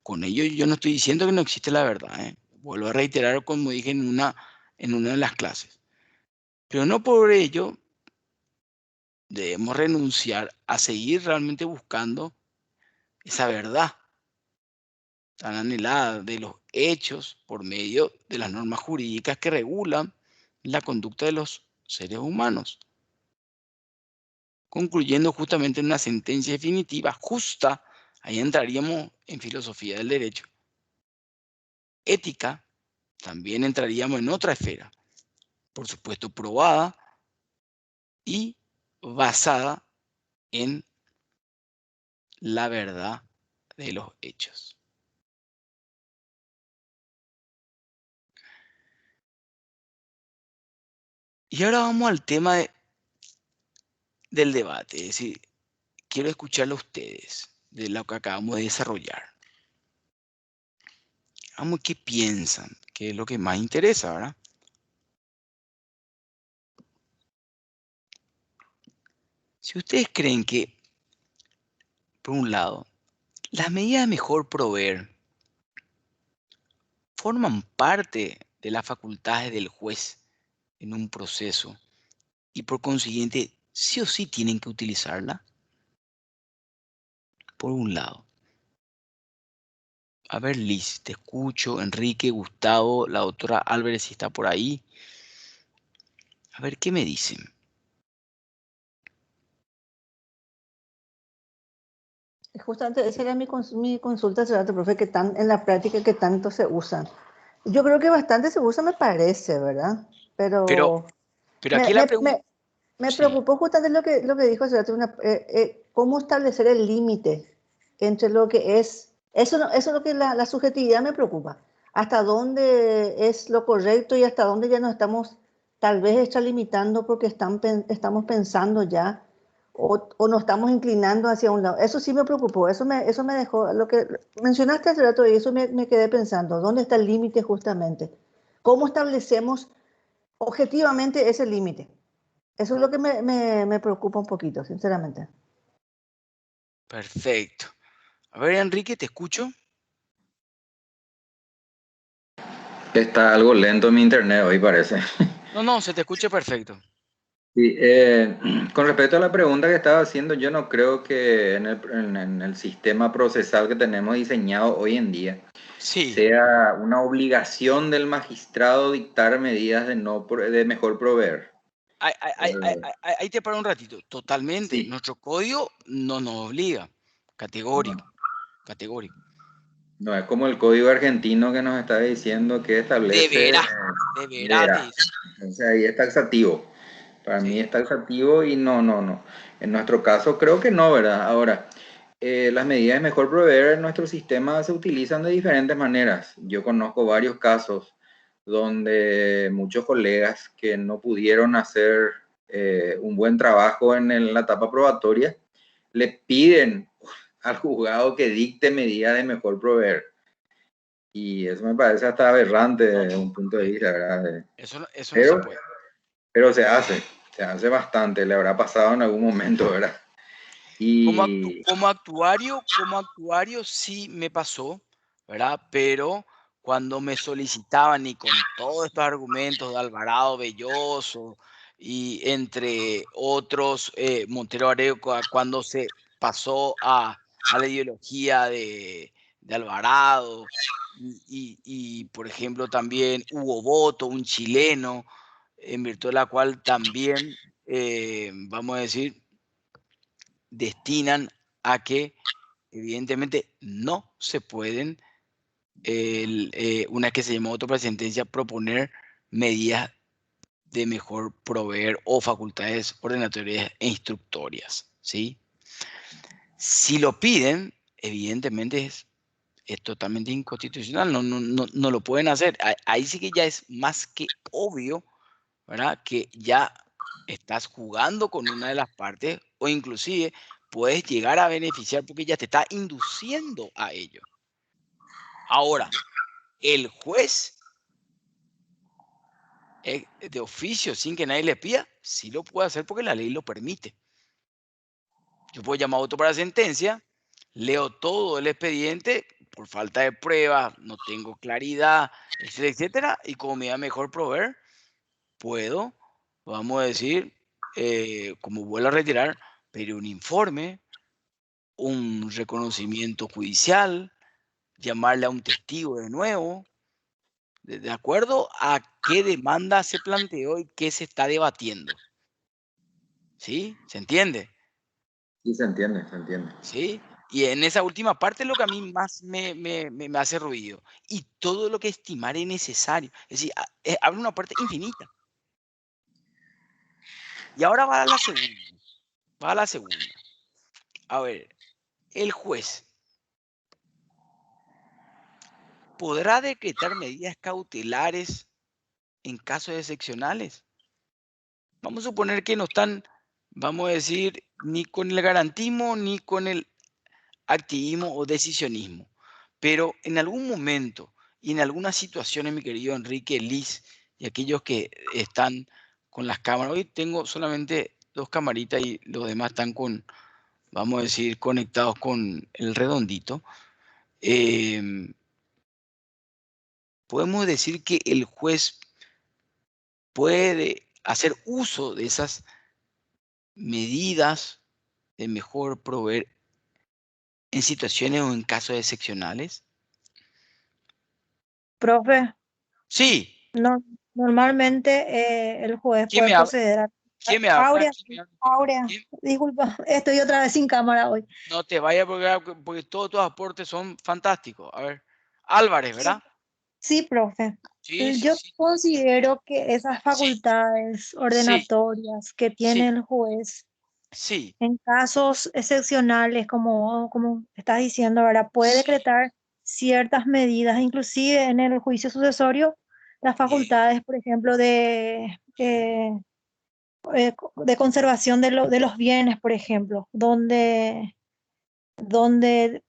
Con ello yo no estoy diciendo que no existe la verdad, ¿eh? Vuelvo a reiterar como dije en una de las clases. Pero no por ello debemos renunciar a seguir realmente buscando esa verdad tan anhelada de los hechos por medio de las normas jurídicas que regulan la conducta de los seres humanos, concluyendo justamente en una sentencia definitiva justa. Ahí entraríamos en filosofía del derecho. Ética, también entraríamos en otra esfera, por supuesto probada y basada en la verdad de los hechos. Y ahora vamos al tema del debate, es decir, quiero escucharlo a ustedes de lo que acabamos de desarrollar. Vamos, ¿qué piensan? ¿Qué es lo que más interesa, verdad? Si ustedes creen que, por un lado, las medidas de mejor proveer forman parte de las facultades del juez en un proceso y por consiguiente sí o sí tienen que utilizarla, por un lado. A ver, Liz, te escucho, Enrique, Gustavo, la doctora Álvarez si está por ahí. A ver, ¿qué me dicen? Justamente esa era mi consulta hace rato, profe, que tan, en la práctica que tanto se usan. Yo creo que bastante se usa, me parece, ¿verdad? Pero, Pero pero aquí me, la me, pregunta, me, me sí, preocupó justamente lo que dijo hace rato, cómo establecer el límite entre lo que es, eso es lo que la subjetividad me preocupa, hasta dónde es lo correcto y hasta dónde ya nos estamos tal vez extralimitando porque estamos pensando ya o nos estamos inclinando hacia un lado. Eso sí me preocupó, eso me dejó, lo que mencionaste hace rato y eso me quedé pensando, ¿dónde está el límite justamente? ¿Cómo establecemos objetivamente ese límite? Eso es lo que me preocupa un poquito, sinceramente. perfecto. A ver, Enrique, te escucho. Está algo lento mi internet hoy, parece. No, no, se te escucha perfecto. Sí, con respecto a la pregunta que estaba haciendo, yo no creo que en el sistema procesal que tenemos diseñado hoy en día Sí, sea una obligación del magistrado dictar medidas de mejor proveer. ahí te paro un ratito. Totalmente. Sí, Nuestro código no nos obliga. no, Categórico, categórico. no es como el código argentino que nos está diciendo que establece, Deberá deberá. de eso. Entonces ahí es taxativo. Para mí Sí. es taxativo y no. En nuestro caso creo que no, ¿verdad? Ahora, las medidas de mejor proveer en nuestro sistema se utilizan de diferentes maneras. Yo conozco varios casos donde muchos colegas que no pudieron hacer un buen trabajo en la etapa probatoria, le piden al juzgado que dicte medidas de mejor proveer. Y eso me parece hasta aberrante desde un punto de vista, ¿verdad? Eso no se puede. Pero se hace bastante, le habrá pasado en algún momento, ¿verdad? Y Como actuario sí me pasó, ¿verdad? Pero cuando me solicitaban y con todos estos argumentos de Alvarado Belloso y entre otros, Montero Areco, cuando se pasó a la ideología de Alvarado y, por ejemplo, también Hugo Boto, un chileno, en virtud de la cual también, vamos a decir, destinan a que evidentemente no se pueden, una que se llama autopresentencia, proponer medidas de mejor proveer o facultades ordenatorias e instructorias, ¿sí? Si lo piden, evidentemente es totalmente inconstitucional, no lo pueden hacer. Ahí sí que ya es más que obvio, ¿verdad? Que ya estás jugando con una de las partes o inclusive puedes llegar a beneficiar porque ya te está induciendo a ello. Ahora, el juez de oficio, sin que nadie le pida, sí lo puede hacer porque la ley lo permite. Yo puedo llamar a otro para sentencia, leo todo el expediente, por falta de pruebas, no tengo claridad, etcétera, etcétera, y como me da mejor proveer, puedo, vamos a decir, como vuelvo a retirar, pedir un informe, un reconocimiento judicial, llamarle a un testigo de nuevo, de acuerdo a qué demanda se planteó y qué se está debatiendo. ¿Sí? ¿Se entiende? sí, se entiende, se entiende. ¿Sí? Y en esa última parte es lo que a mí más me hace ruido. Y todo lo que estimare necesario. Es decir, abre una parte infinita. Y ahora va a la segunda. Va a la segunda. A ver, el juez podrá decretar medidas cautelares en casos excepcionales. Vamos a suponer que no están, vamos a decir, ni con el garantismo ni con el activismo o decisionismo. Pero en algún momento y en algunas situaciones, mi querido Enrique, Liz y aquellos que están con las cámaras, hoy tengo solamente 2 camaritas y los demás están con, vamos a decir, conectados con el redondito. Podemos decir que el juez puede hacer uso de esas medidas de mejor proveer en situaciones o en casos excepcionales. Profe, Sí. no, normalmente el juez ¿Quién puede me habla? proceder a... ¿Quién me habla? Aurea, Aurea, ¿Quién? disculpa, estoy otra vez sin cámara hoy. No te vayas porque todos tus aportes son fantásticos. A ver, Álvarez, ¿verdad? Sí, profe. Sí, sí, Yo sí, considero que esas sí, facultades sí, ordenatorias que tiene sí, el juez sí, en casos excepcionales, como estás diciendo ahora, puede sí. decretar ciertas medidas, inclusive en el juicio sucesorio, las Bien. facultades, por ejemplo, de conservación de los bienes, por ejemplo, donde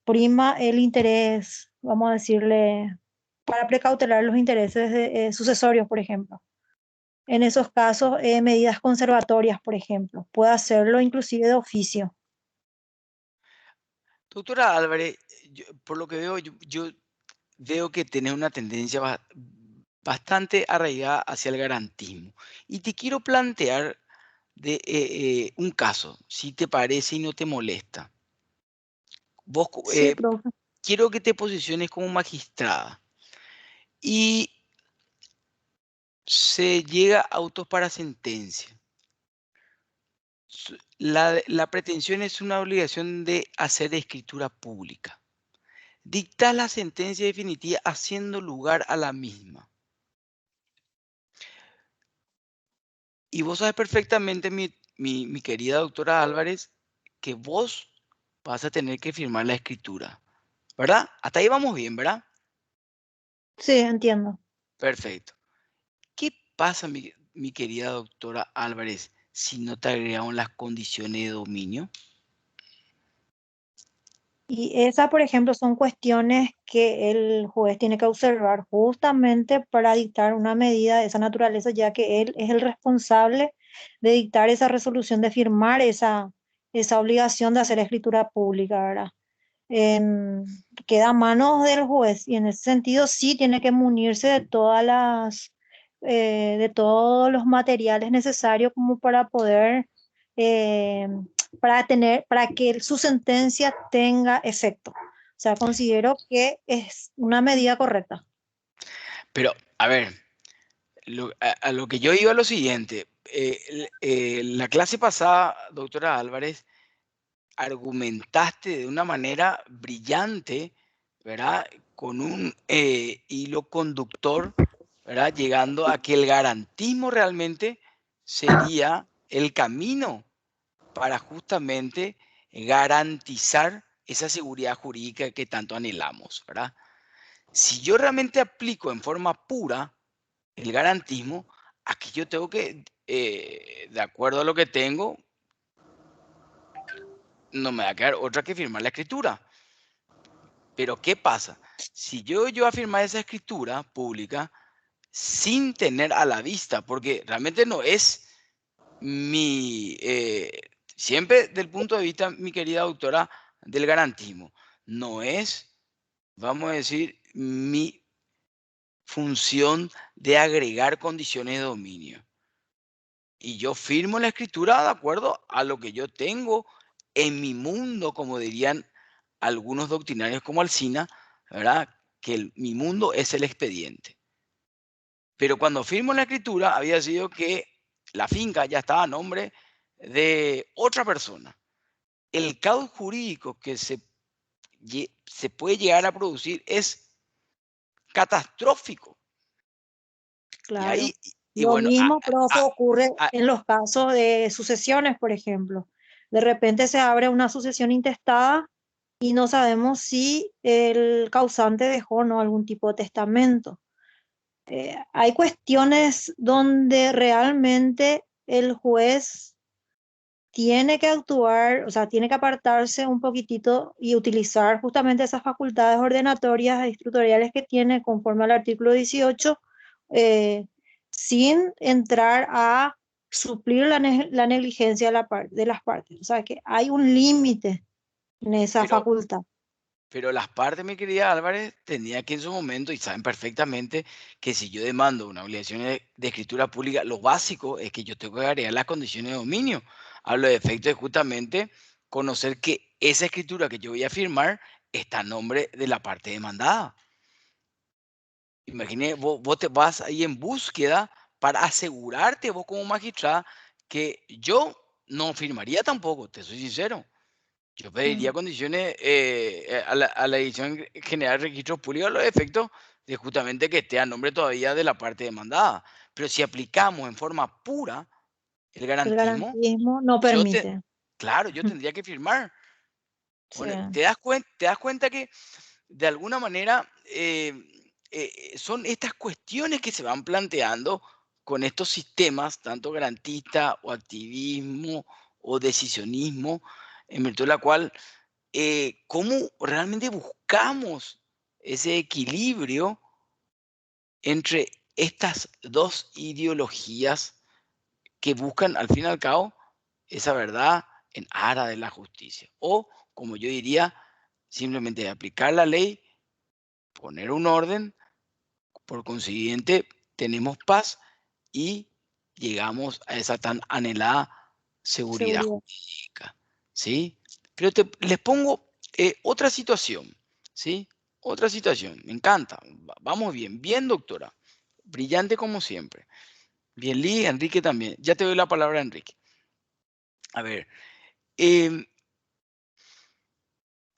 prima el interés, vamos a decirle, para precautelar los intereses sucesorios, por ejemplo. En esos casos, medidas conservatorias, por ejemplo, puede hacerlo inclusive de oficio. Doctora Álvarez, por lo que veo, yo veo que tenés una tendencia bastante arraigada hacia el garantismo. Y te quiero plantear un caso, si te parece y no te molesta. Vos, Sí, profe. quiero que te posiciones como magistrada y se llega a autos para sentencia. La pretensión es una obligación de hacer escritura pública. Dictar la sentencia definitiva haciendo lugar a la misma. Y vos sabes perfectamente, mi querida doctora Álvarez, que vos vas a tener que firmar la escritura, ¿verdad? Hasta ahí vamos bien, ¿verdad? Sí, entiendo. Perfecto. pasa, mi querida doctora Álvarez, si no te agregamos las condiciones de dominio? Y esas, por ejemplo, son cuestiones que el juez tiene que observar justamente para dictar una medida de esa naturaleza, ya que él es el responsable de dictar esa resolución, de firmar esa obligación de hacer escritura pública, ¿verdad? Queda a manos del juez y en ese sentido sí tiene que munirse de de todos los materiales necesarios como para poder eh, para que su sentencia tenga efecto. O sea, considero que es una medida correcta. Pero, a ver, a lo que yo iba a lo siguiente. La clase pasada, doctora Álvarez, argumentaste de una manera brillante, ¿verdad? Con un hilo conductor, ¿verdad? Llegando a que el garantismo realmente sería el camino para justamente garantizar esa seguridad jurídica que tanto anhelamos, ¿verdad? Si yo realmente aplico en forma pura el garantismo, aquí yo tengo que, de acuerdo a lo que tengo, no me va a quedar otra que firmar la escritura. Pero ¿qué pasa? Si yo afirmar esa escritura pública sin tener a la vista, porque realmente no es siempre del punto de vista, mi querida doctora, del garantismo, no es, vamos a decir, mi función de agregar condiciones de dominio. Y yo firmo la escritura de acuerdo a lo que yo tengo en mi mundo, como dirían algunos doctrinarios como Alsina, ¿verdad? Que mi mundo es el expediente. Pero cuando firmo la escritura había sido que la finca ya estaba a nombre de otra persona. El caos jurídico que se puede llegar a producir es catastrófico. Y Claro. ahí, y Lo bueno, mismo, profe, ocurre en los casos de sucesiones, por ejemplo. De repente se abre una sucesión intestada y no sabemos si el causante dejó o no algún tipo de testamento. Hay cuestiones donde realmente el juez tiene que actuar, o sea, tiene que apartarse un poquitito y utilizar justamente esas facultades ordenatorias e instructoriales que tiene conforme al artículo 18, eh, sin entrar a suplir la negligencia de las partes. O sea, que hay un límite en esa pero facultad. Pero las partes, mi querida Álvarez, tenía que en su momento, y saben perfectamente, que si yo demando una obligación de escritura pública, lo básico es que yo tengo que agregar las condiciones de dominio. Hablo de efecto de justamente conocer que esa escritura que yo voy a firmar está a nombre de la parte demandada. Imagine, vos te vas ahí en búsqueda para asegurarte vos como magistrada que yo no firmaría tampoco, te soy sincero. Yo pediría Mm, condiciones a la Dirección General de Registros Públicos a los efectos de justamente que esté a nombre todavía de la parte demandada. Pero si aplicamos en forma pura el el garantismo, garantismo no yo te, permite. claro, yo tendría que firmar. Sí, Bueno, te das cuenta que de alguna manera son estas cuestiones que se van planteando con estos sistemas, tanto garantista o activismo o decisionismo, en virtud de la cual cómo realmente buscamos ese equilibrio entre estas dos ideologías que buscan al fin y al cabo esa verdad en aras de la justicia. O, como yo diría, simplemente aplicar la ley, poner un orden, por consiguiente tenemos paz y llegamos a esa tan anhelada seguridad seguridad. jurídica, ¿sí? Pero les pongo otra situación, ¿sí? Otra situación, me encanta. Vamos bien, bien, doctora. Brillante como siempre. Bien, Lee, Enrique también. Ya te doy la palabra, Enrique. A ver, em,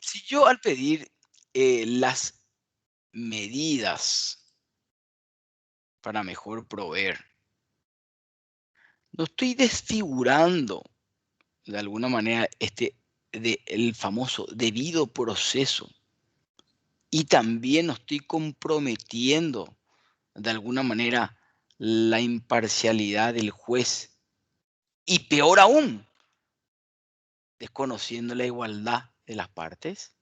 si yo al pedir las medidas para mejor proveer, no estoy desfigurando de alguna manera el famoso debido proceso. Y también nos estoy comprometiendo de alguna manera la imparcialidad del juez y peor aún, desconociendo la igualdad de las partes?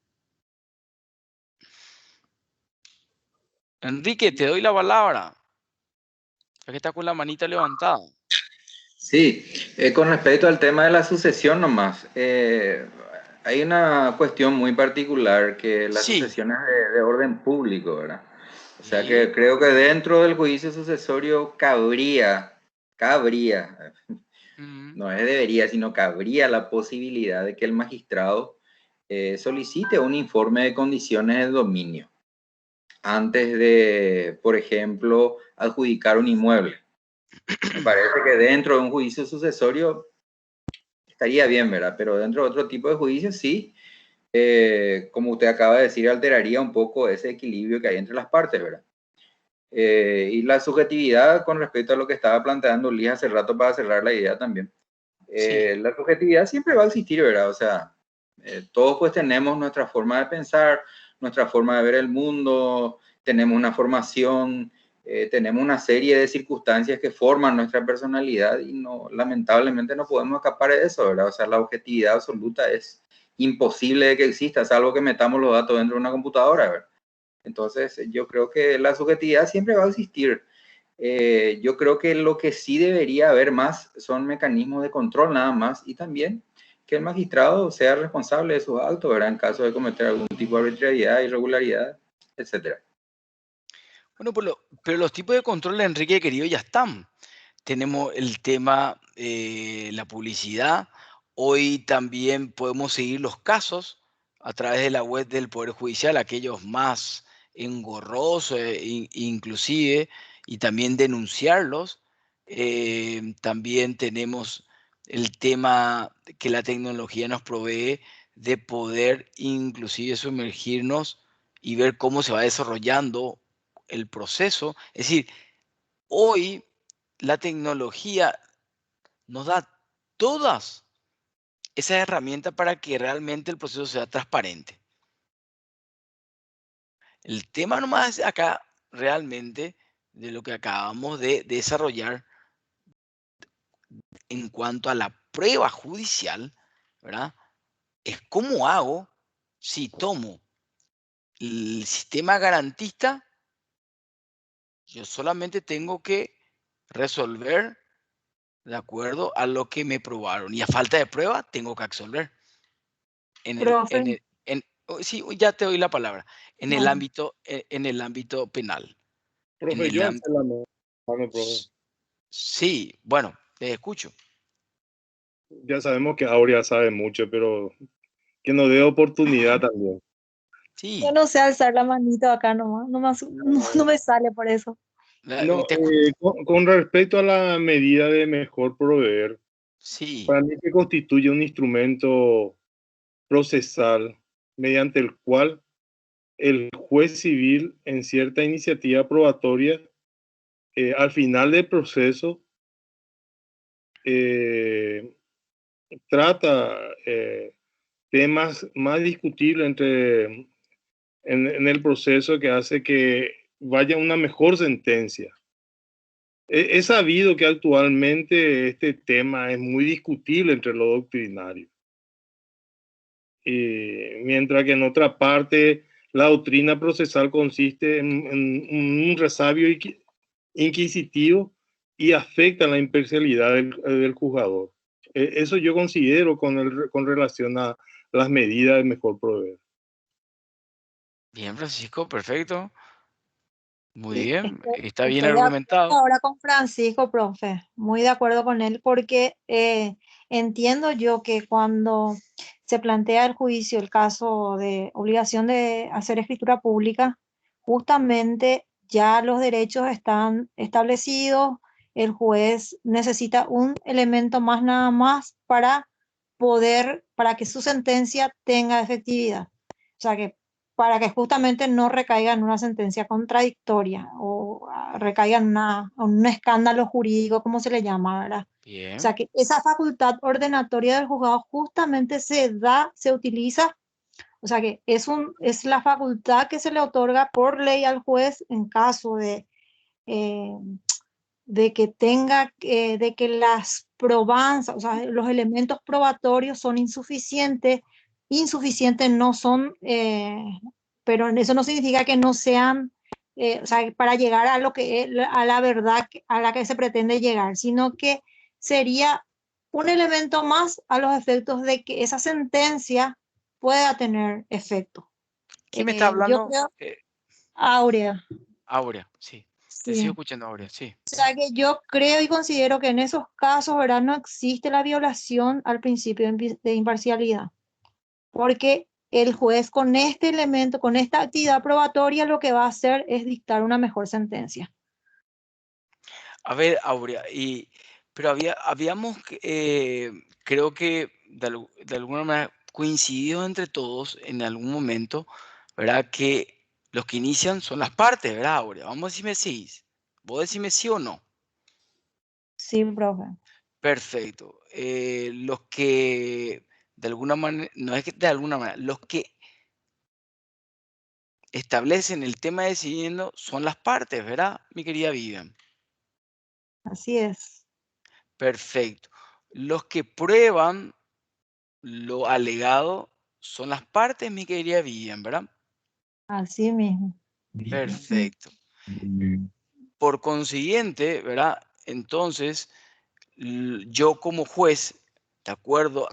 Enrique, te doy la palabra, ya que está con la manita levantada. Sí, con respecto al tema de la sucesión nomás, hay una cuestión muy particular que la Sí. sucesión es de orden público, ¿verdad? O sea Bien. que creo que dentro del juicio sucesorio cabría, no es debería, sino cabría la posibilidad de que el magistrado solicite un informe de condiciones de dominio antes de, por ejemplo, adjudicar un inmueble. Me parece que dentro de un juicio sucesorio estaría bien, ¿verdad? Pero dentro de otro tipo de juicios sí, como usted acaba de decir, alteraría un poco ese equilibrio que hay entre las partes, ¿verdad? Y la subjetividad con respecto a lo que estaba planteando Liz hace rato para cerrar la idea también. Sí. La subjetividad siempre va a existir, ¿verdad? O sea, todos pues tenemos nuestra forma de pensar, nuestra forma de ver el mundo, tenemos una formación, tenemos una serie de circunstancias que forman nuestra personalidad y no, lamentablemente no podemos escapar de eso, ¿verdad? O sea, la objetividad absoluta es imposible de que exista, salvo que metamos los datos dentro de una computadora, ¿verdad? Entonces, yo creo que la subjetividad siempre va a existir. Yo creo que lo que sí debería haber más son mecanismos de control nada más y también que el magistrado sea responsable de sus actos, ¿verdad? En caso de cometer algún tipo de arbitrariedad, irregularidad, etcétera. Bueno, pero los tipos de control, Enrique querido, ya están. Tenemos el tema, la publicidad. Hoy también podemos seguir los casos a través de la web del Poder Judicial, aquellos más engorrosos, inclusive, y también denunciarlos. También tenemos el tema que la tecnología nos provee de poder inclusive sumergirnos y ver cómo se va desarrollando el proceso. Es decir, hoy la tecnología nos da todas esas herramientas para que realmente el proceso sea transparente. El tema nomás acá realmente de lo que acabamos de desarrollar en cuanto a la prueba judicial, ¿verdad? Es cómo hago si tomo el sistema garantista, yo solamente tengo que resolver de acuerdo a lo que me probaron. Y a falta de prueba, tengo que absolver. Profe, Sí, ya te doy la palabra. bueno, En el ámbito penal. En Profe, el yo ámbito, alcé la mano, profe. sí, bueno, te escucho. Ya sabemos que Aurea sabe mucho, pero que nos dé oportunidad también. yo Sí, no sé alzar la manito acá nomás, no me sale por eso. No, te con respecto a la medida de mejor proveer, sí, para mí que constituye un instrumento procesal mediante el cual el juez civil en cierta iniciativa probatoria, al final del proceso, eh, trata temas más discutibles en el proceso que hace que vaya una mejor sentencia. Es sabido que actualmente este tema es muy discutible entre los doctrinarios. Mientras que en otra parte la doctrina procesal consiste en un resabio inquisitivo y afecta la imparcialidad del juzgador. Eso yo considero con relación a las medidas de mejor proveer. bien, Francisco, perfecto. Muy Sí, bien, está bien estoy de acuerdo argumentado. ahora con Francisco, profe, muy de acuerdo con él, porque entiendo yo que cuando se plantea el juicio, el caso de obligación de hacer escritura pública, justamente ya los derechos están establecidos, el juez necesita un elemento más nada más para para que su sentencia tenga efectividad. O sea que para que justamente no recaiga en una sentencia contradictoria o recaiga en un escándalo jurídico, como se le llama, ¿verdad? O Bien, sea que esa facultad ordenatoria del juzgado justamente se utiliza, o sea que es la facultad que se le otorga por ley al juez en caso de, eh, de que tenga, de que las probanzas, o sea, los elementos probatorios son insuficientes, insuficientes no son, pero eso no significa que no sean, o sea, para llegar a lo que es, a la verdad a la que se pretende llegar, sino que sería un elemento más a los efectos de que esa sentencia pueda tener efecto. ¿Quién me está Yo hablando? creo, Aurea, Aurea, sí. Te sigo sí. escuchando, Aurea, sí. O sea que yo creo y considero que en esos casos, ¿verdad? No existe la violación al principio de imparcialidad, porque el juez con este elemento, con esta actividad probatoria, lo que va a hacer es dictar una mejor sentencia. A ver, Aurea, pero habíamos, creo que de alguna manera coincidido entre todos en algún momento, ¿verdad? Que los que inician son las partes, ¿verdad, Aurea? Vamos a decirme sí. Vos decime sí o no. Sí, profe. Perfecto. Los que de alguna manera, no es que de alguna manera, los que establecen el tema decidiendo son las partes, ¿verdad, mi querida Vivian? Así es. Perfecto. Los que prueban lo alegado son las partes, mi querida Vivian, ¿verdad? Así mismo. Perfecto. Por consiguiente, ¿verdad? Entonces, yo como juez, de acuerdo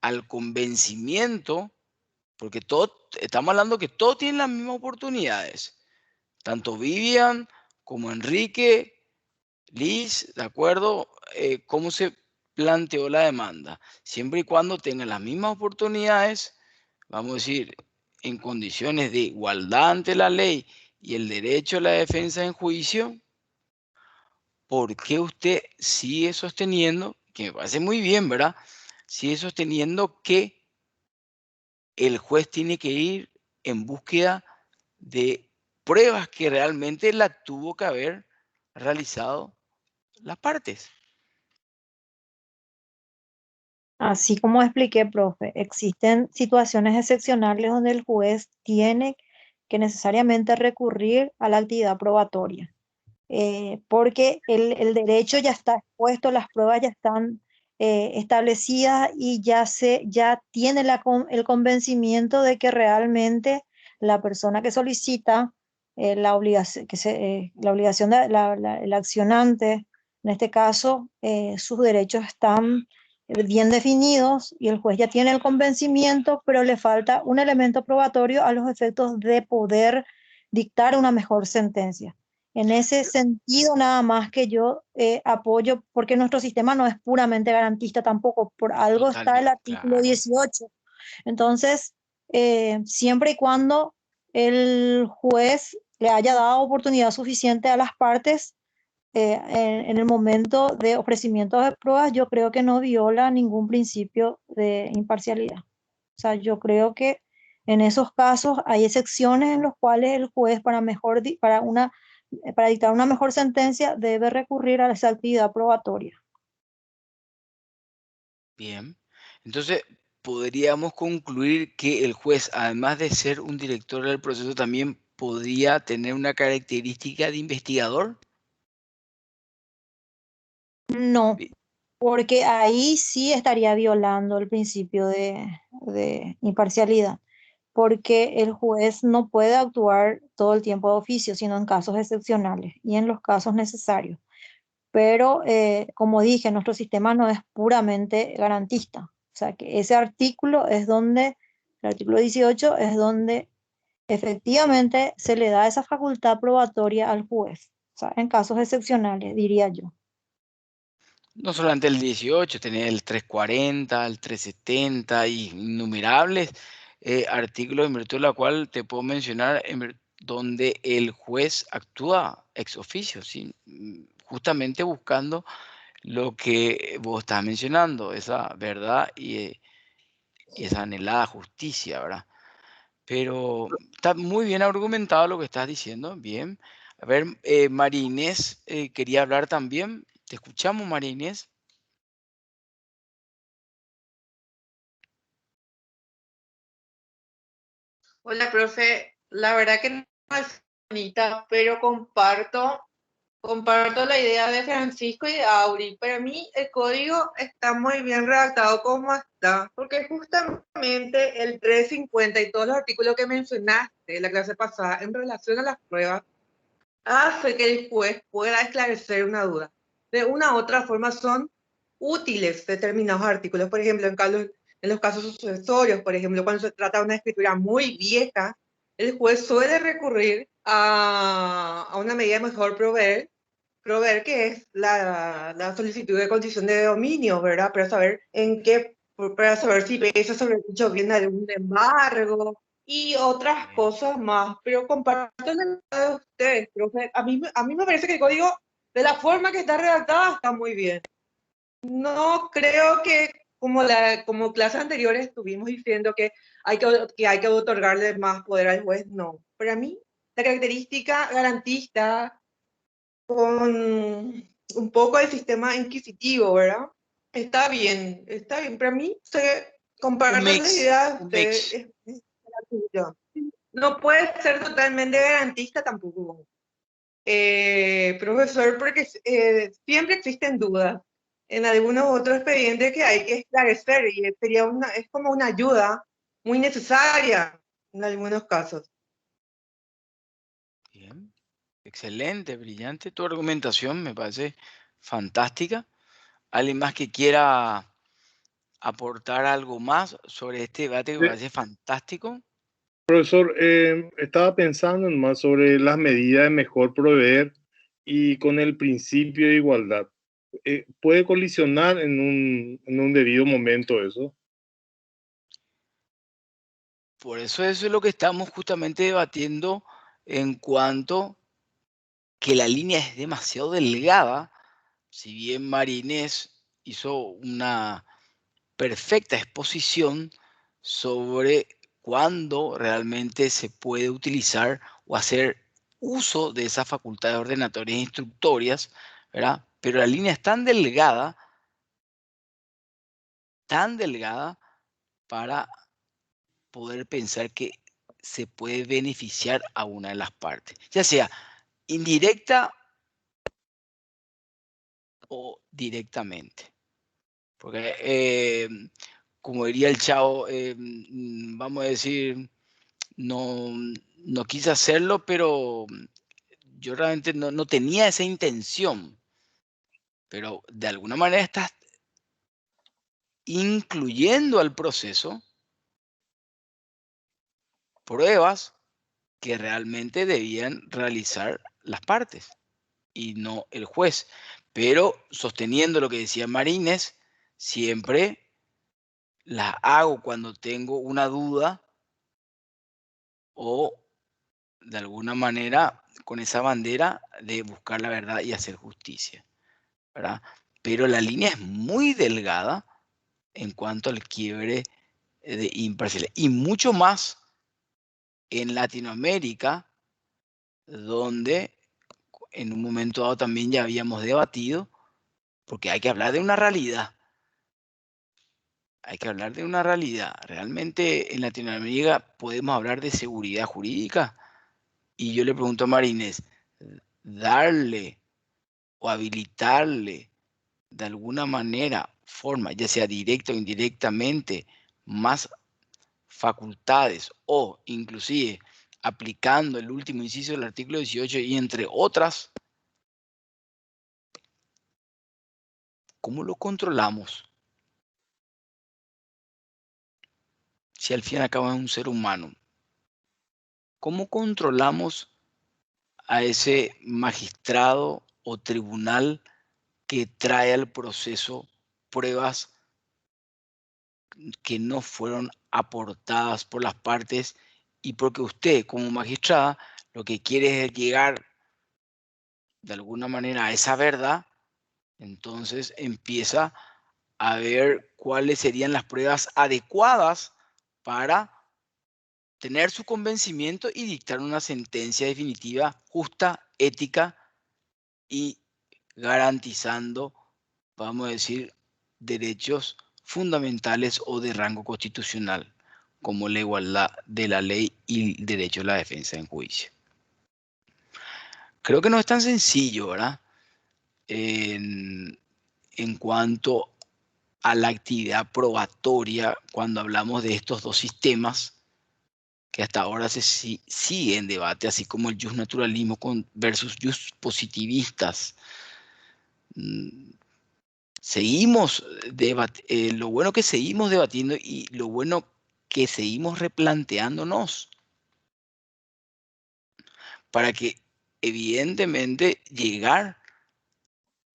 al convencimiento, porque todos, estamos hablando que todos tienen las mismas oportunidades, tanto Vivian como Enrique, Liz, ¿de acuerdo? ¿Cómo se planteó la demanda? Siempre y cuando tengan las mismas oportunidades, vamos a decir, en condiciones de igualdad ante la ley y el derecho a la defensa en juicio, ¿por qué usted sigue sosteniendo, que me parece muy bien, ¿verdad? Sigue sosteniendo que el juez tiene que ir en búsqueda de pruebas que realmente la tuvo que haber realizado las partes? Así como expliqué, profe, existen situaciones excepcionales donde el juez tiene que necesariamente recurrir a la actividad probatoria. Porque el derecho ya está expuesto, las pruebas ya están establecidas y ya tiene el convencimiento de que realmente la persona que solicita la obligación el accionante, en este caso, sus derechos están bien definidos y el juez ya tiene el convencimiento, pero le falta un elemento probatorio a los efectos de poder dictar una mejor sentencia. En ese sentido, nada más que yo apoyo, porque nuestro sistema no es puramente garantista tampoco, por algo está el Totalmente, artículo claro. 18. Entonces, siempre y cuando el juez le haya dado oportunidad suficiente a las partes en el momento de ofrecimiento de pruebas, yo creo que no viola ningún principio de imparcialidad. O sea, yo creo que en esos casos hay excepciones en los cuales el juez para dictar una mejor sentencia debe recurrir a esa actividad probatoria. Bien. Entonces, podríamos concluir que el juez, además de ser un director del proceso, también podría tener una característica de investigador. No, Bi- porque ahí sí estaría violando el principio de imparcialidad, porque el juez no puede actuar todo el tiempo de oficio, sino en casos excepcionales y en los casos necesarios. Pero, como dije, nuestro sistema no es puramente garantista. O sea, que ese artículo es donde, el artículo 18 es donde efectivamente se le da esa facultad probatoria al juez. O sea, en casos excepcionales, diría yo. No solamente el 18, tener el 340, el 370 y innumerables artículos en virtud de la cual te puedo mencionar donde el juez actúa ex oficio, ¿sí? Justamente buscando lo que vos estás mencionando, esa verdad y esa anhelada justicia, ¿verdad? Pero está muy bien argumentado lo que estás diciendo, bien. A ver, María Inés quería hablar también. Te escuchamos, María Inés. Hola, profe. La verdad que no es bonita, pero comparto Comparto la idea de Francisco y de Auri. Para mí el código está muy bien redactado como está, porque justamente el 350 y todos los artículos que mencionaste en la clase pasada en relación a las pruebas hace que el juez pueda esclarecer una duda. De una u otra forma son útiles determinados artículos. Por ejemplo, en los casos sucesorios, por ejemplo, cuando se trata de una escritura muy vieja, el juez suele recurrir a una medida mejor proveer, que es la solicitud de condición de dominio, ¿verdad? Para saber si ese sobredicho viene de un embargo y otras cosas más. Pero comparto la idea de ustedes, profe. A mí me parece que el código, de la forma que está redactada, está muy bien. No creo que, como clases anteriores estuvimos diciendo que hay que otorgarle más poder al juez, no. Para mí, la característica garantista con un poco de sistema inquisitivo, ¿verdad? Está bien, está bien. Para mí, comparto la idea de un ustedes, mix. es la tuya. No puede ser totalmente garantista tampoco, profesor, porque siempre existen dudas en algunos otros expedientes que hay que esclarecer y es como una ayuda muy necesaria en algunos casos. Bien, excelente, brillante tu argumentación, me parece fantástica. ¿Alguien más que quiera aportar algo más sobre este debate que me parece fantástico? Profesor, estaba pensando más sobre las medidas de mejor proveer y con el principio de igualdad. ¿Puede colisionar en un debido momento eso? Por eso es lo que estamos justamente debatiendo en cuanto que la línea es demasiado delgada. Si bien María Inés hizo una perfecta exposición sobre cuándo realmente se puede utilizar o hacer uso de esas facultades ordenatorias e instructorias, ¿verdad? Pero la línea es tan delgada para poder pensar que se puede beneficiar a una de las partes, ya sea indirecta o directamente. Porque, como diría el Chavo, vamos a decir, no, no quise hacerlo, pero yo realmente no tenía esa intención. Pero de alguna manera estás incluyendo al proceso pruebas que realmente debían realizar las partes y no el juez. Pero sosteniendo lo que decía Marínez, siempre las hago cuando tengo una duda o de alguna manera con esa bandera de buscar la verdad y hacer justicia, ¿verdad? Pero la línea es muy delgada en cuanto al quiebre de imparcialidad y mucho más en Latinoamérica, donde en un momento dado también ya habíamos debatido, porque hay que hablar de una realidad. Hay que hablar de una realidad. Realmente en Latinoamérica podemos hablar de seguridad jurídica. Y yo le pregunto a Marínez, darle o habilitarle de alguna manera, forma, ya sea directa o indirectamente, más facultades o inclusive aplicando el último inciso del artículo 18 y entre otras, ¿cómo lo controlamos? Si al fin y al cabo es un ser humano, ¿cómo controlamos a ese magistrado o tribunal que trae al proceso pruebas que no fueron aportadas por las partes y porque usted como magistrada lo que quiere es llegar de alguna manera a esa verdad? Entonces empieza a ver cuáles serían las pruebas adecuadas para tener su convencimiento y dictar una sentencia definitiva, justa, ética y garantizando, vamos a decir, derechos fundamentales o de rango constitucional, como la igualdad de la ley y el derecho a la defensa en juicio. creo que no es tan sencillo, ¿verdad? En cuanto a la actividad probatoria, cuando hablamos de estos dos sistemas, que hasta ahora sigue en debate, así como el justnaturalismo versus just positivistas. Seguimos lo bueno que seguimos debatiendo y lo bueno que seguimos replanteándonos para que evidentemente llegar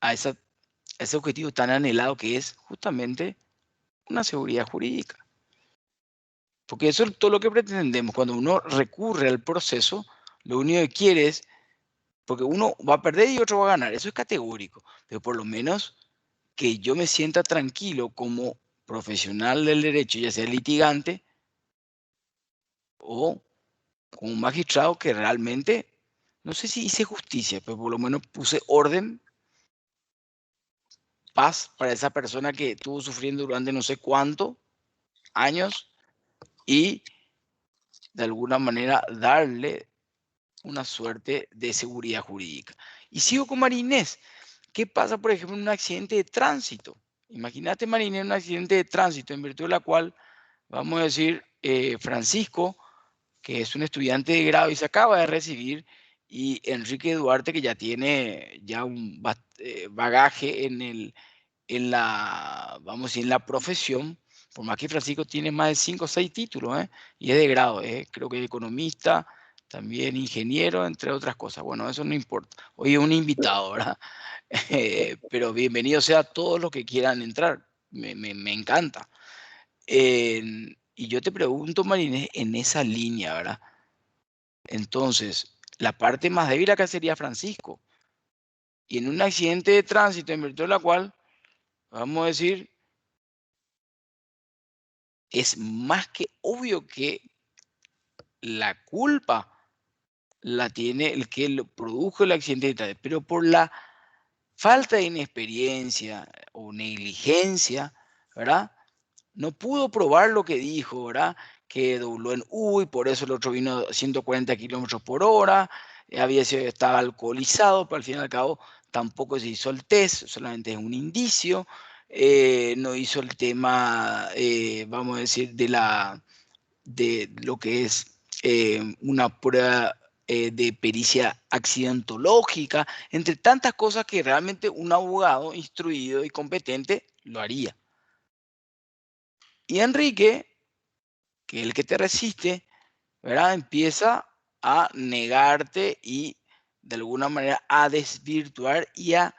a ese objetivo tan anhelado que es justamente una seguridad jurídica. Porque eso es todo lo que pretendemos. Cuando uno recurre al proceso, lo único que quiere es, porque uno va a perder y otro va a ganar, eso es categórico, pero por lo menos que yo me sienta tranquilo como profesional del derecho, ya sea litigante o como un magistrado que realmente, no sé si hice justicia, pero por lo menos puse orden, paz para esa persona que estuvo sufriendo durante no sé cuántos años y de alguna manera darle una suerte de seguridad jurídica. Y sigo con Marinés. ¿Qué pasa, por ejemplo, en un accidente de tránsito? Imagínate, Marinés, un accidente de tránsito en virtud de la cual, vamos a decir, Francisco, que es un estudiante de grado y se acaba de recibir, y Enrique Duarte, que ya tiene ya un bagaje en la, vamos a decir, en la profesión, por más que Francisco tiene más de 5 o 6 títulos, y es de grado, creo que es economista, también ingeniero, entre otras cosas. Bueno, eso no importa. Hoy es un invitado, ¿verdad? Pero bienvenido sea todos los que quieran entrar. Me encanta. Y yo te pregunto, Marinés, en esa línea, ¿verdad? Entonces, la parte más débil acá sería Francisco. Y en un accidente de tránsito, en virtud de la cual, vamos a decir, es más que obvio que la culpa la tiene el que lo produjo el accidente de tránsito, pero por la falta de inexperiencia o negligencia, ¿verdad? No pudo probar lo que dijo, ¿verdad? Que dobló en U y por eso el otro vino a 140 kilómetros por hora, estaba alcoholizado, pero al fin y al cabo tampoco se hizo el test, solamente es un indicio. No hizo el tema, vamos a decir, de lo que es una prueba de pericia accidentológica, entre tantas cosas que realmente un abogado instruido y competente lo haría. Y Enrique, que es el que te resiste, ¿verdad? Empieza a negarte y de alguna manera a desvirtuar y a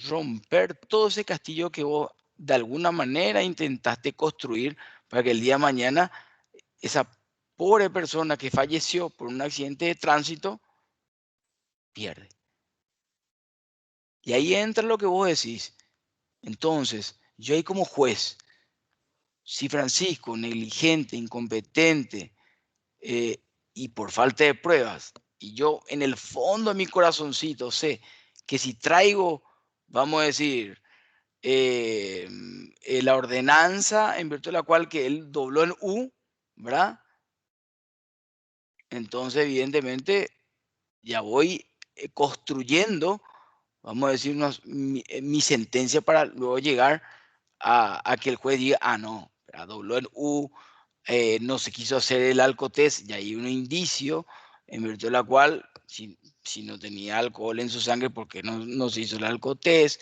romper todo ese castillo que vos de alguna manera intentaste construir para que el día de mañana esa pobre persona que falleció por un accidente de tránsito pierde. Y ahí entra lo que vos decís. Entonces, yo ahí como juez, si Francisco, negligente, incompetente, y por falta de pruebas, y yo en el fondo de mi corazoncito sé que si traigo, vamos a decir, la ordenanza en virtud de la cual que él dobló en U, ¿verdad? Entonces, evidentemente, ya voy construyendo, vamos a decir, mi sentencia para luego llegar a que el juez diga, ah, no, dobló en U, no se quiso hacer el alcotest, y hay un indicio en virtud de la cual, si no tenía alcohol en su sangre, porque no se hizo el alcotest,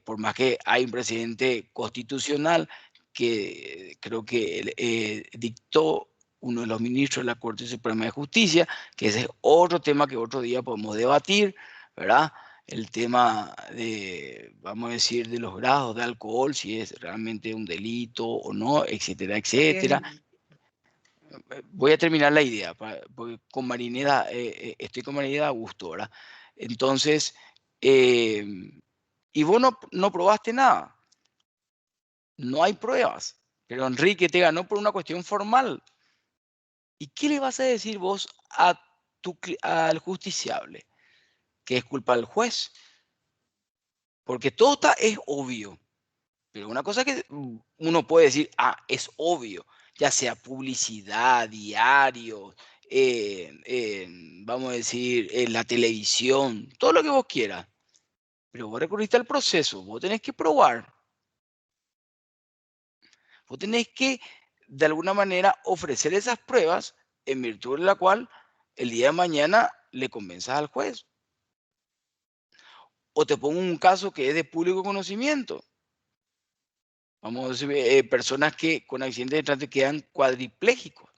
por más que hay un presidente constitucional que creo que dictó uno de los ministros de la Corte Suprema de Justicia, que ese es otro tema que otro día podemos debatir, ¿verdad? El tema de, vamos a decir, de los grados de alcohol, si es realmente un delito o no, etcétera, etcétera. Voy a terminar la idea, porque con Marineda, estoy con Marineda a gusto, ¿verdad? Entonces, y vos no probaste nada, no hay pruebas, pero Enrique te ganó por una cuestión formal. ¿Y qué le vas a decir vos al justiciable? Que es culpa del juez. Porque todo es obvio. Pero una cosa que uno puede decir, ah, es obvio, ya sea publicidad, diario, vamos a decir, en la televisión, todo lo que vos quieras. Pero vos recurriste al proceso, vos tenés que probar. Vos tenés que, de alguna manera, ofrecer esas pruebas en virtud de la cual el día de mañana le convenzas al juez. O te pongo un caso que es de público conocimiento. Vamos a decir, personas que con accidentes de tránsito quedan cuadriplégicos.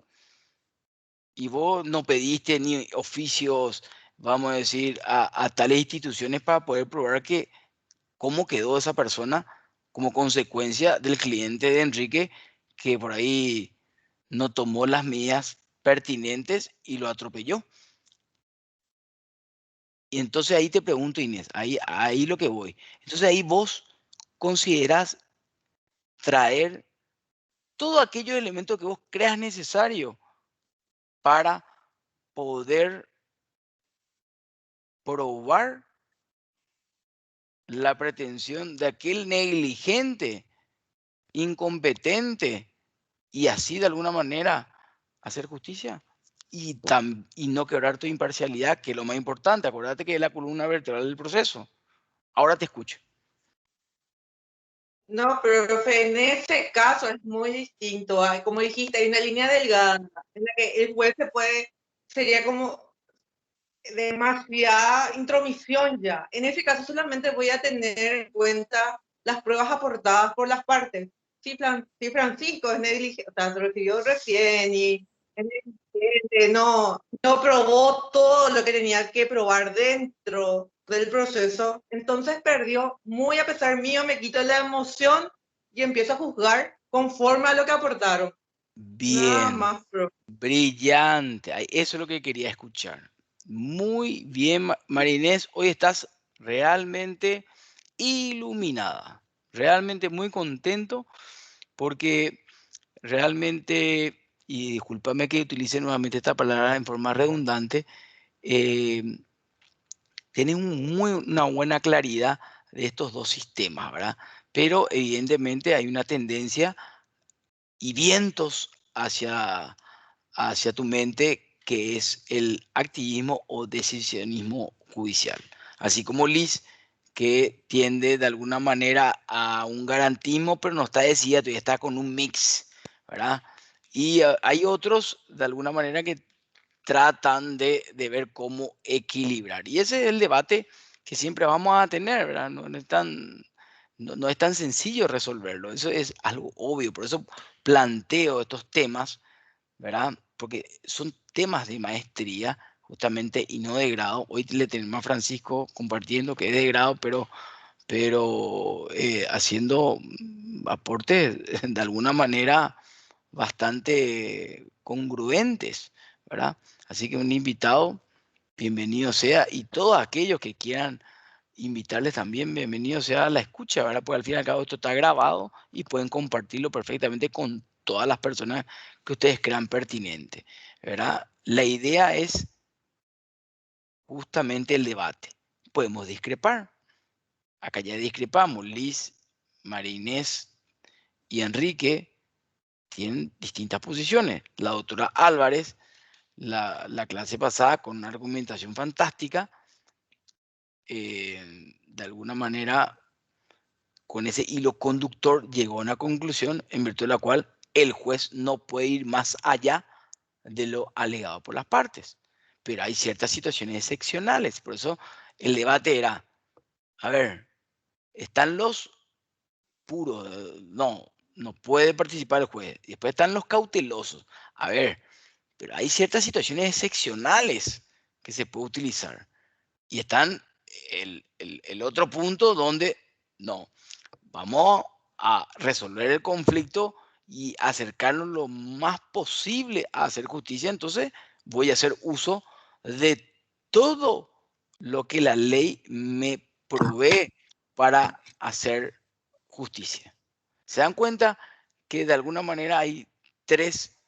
Y vos no pediste ni oficios, vamos a decir, a tales instituciones para poder probar que cómo quedó esa persona como consecuencia del cliente de Enrique que por ahí no tomó las medidas pertinentes y lo atropelló. Y entonces ahí te pregunto, Inés, ahí lo que voy. Entonces ahí vos considerás traer todos aquellos elementos que vos creas necesario para poder probar la pretensión de aquel negligente, incompetente, y así de alguna manera hacer justicia y no quebrar tu imparcialidad, que es lo más importante. Acuérdate que es la columna vertebral del proceso. Ahora te escucho. No, pero profe, en ese caso es muy distinto. Como dijiste, hay una línea delgada en la que el juez sería como demasiada intromisión ya. En ese caso solamente voy a tener en cuenta las pruebas aportadas por las partes. Si Francisco es negligente, o sea, se recibió recién y es negligente, no probó todo lo que tenía que probar dentro del proceso, entonces perdió. Muy a pesar mío, me quito la emoción y empiezo a juzgar conforme a lo que aportaron. Nada Bien, más, profe. brillante. Eso es lo que quería escuchar. Muy bien, Marinés. Hoy estás realmente iluminada. Realmente muy contento porque realmente, y discúlpame que utilice nuevamente esta palabra en forma redundante, tienes una buena claridad de estos dos sistemas, ¿verdad? Pero evidentemente hay una tendencia y vientos hacia tu mente que es el activismo o decisionismo judicial. Así como Liz, que tiende de alguna manera a un garantismo, pero no está decidida, todavía está con un mix, ¿verdad? Y hay otros, de alguna manera, que tratan de ver cómo equilibrar. Y ese es el debate que siempre vamos a tener, ¿verdad? No es tan sencillo resolverlo, eso es algo obvio, por eso planteo estos temas, ¿verdad? Porque son temas de maestría justamente y no de grado. Hoy le tenemos a Francisco compartiendo que es de grado, pero haciendo aportes de alguna manera bastante congruentes, ¿verdad? Así que un invitado, bienvenido sea, y todos aquellos que quieran invitarles también, bienvenido sea a la escucha, ¿verdad? Porque al fin y al cabo esto está grabado y pueden compartirlo perfectamente con todas las personas que ustedes crean pertinente, ¿verdad? La idea es justamente el debate. Podemos discrepar. Acá ya discrepamos. Liz, Marinés y Enrique tienen distintas posiciones. La doctora Álvarez, la clase pasada, con una argumentación fantástica, de alguna manera, con ese hilo conductor, llegó a una conclusión en virtud de la cual el juez no puede ir más allá de lo alegado por las partes. Pero hay ciertas situaciones excepcionales. Por eso el debate era, a ver, están los puros, no puede participar el juez. Después están los cautelosos. A ver, pero hay ciertas situaciones excepcionales que se puede utilizar. Y están el otro punto donde no, vamos a resolver el conflicto y acercarnos lo más posible a hacer justicia. Entonces voy a hacer uso de todo lo que la ley me provee para hacer justicia. ¿Se dan cuenta que de alguna manera hay tres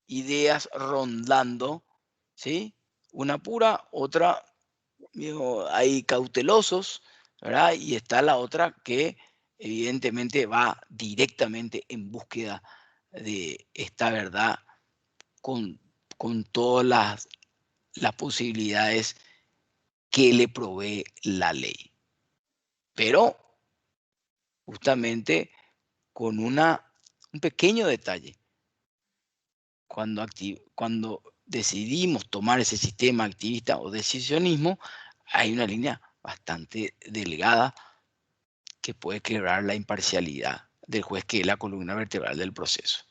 ideas rondando, ¿sí? Una pura, otra, digo, hay cautelosos, ¿verdad? Y está la otra que evidentemente va directamente en búsqueda de esta verdad con con todas las posibilidades que le provee la ley. Pero justamente con un pequeño detalle. Cuando decidimos tomar ese sistema activista o decisionismo, hay una línea bastante delgada que puede quebrar la imparcialidad del juez, que es la columna vertebral del proceso.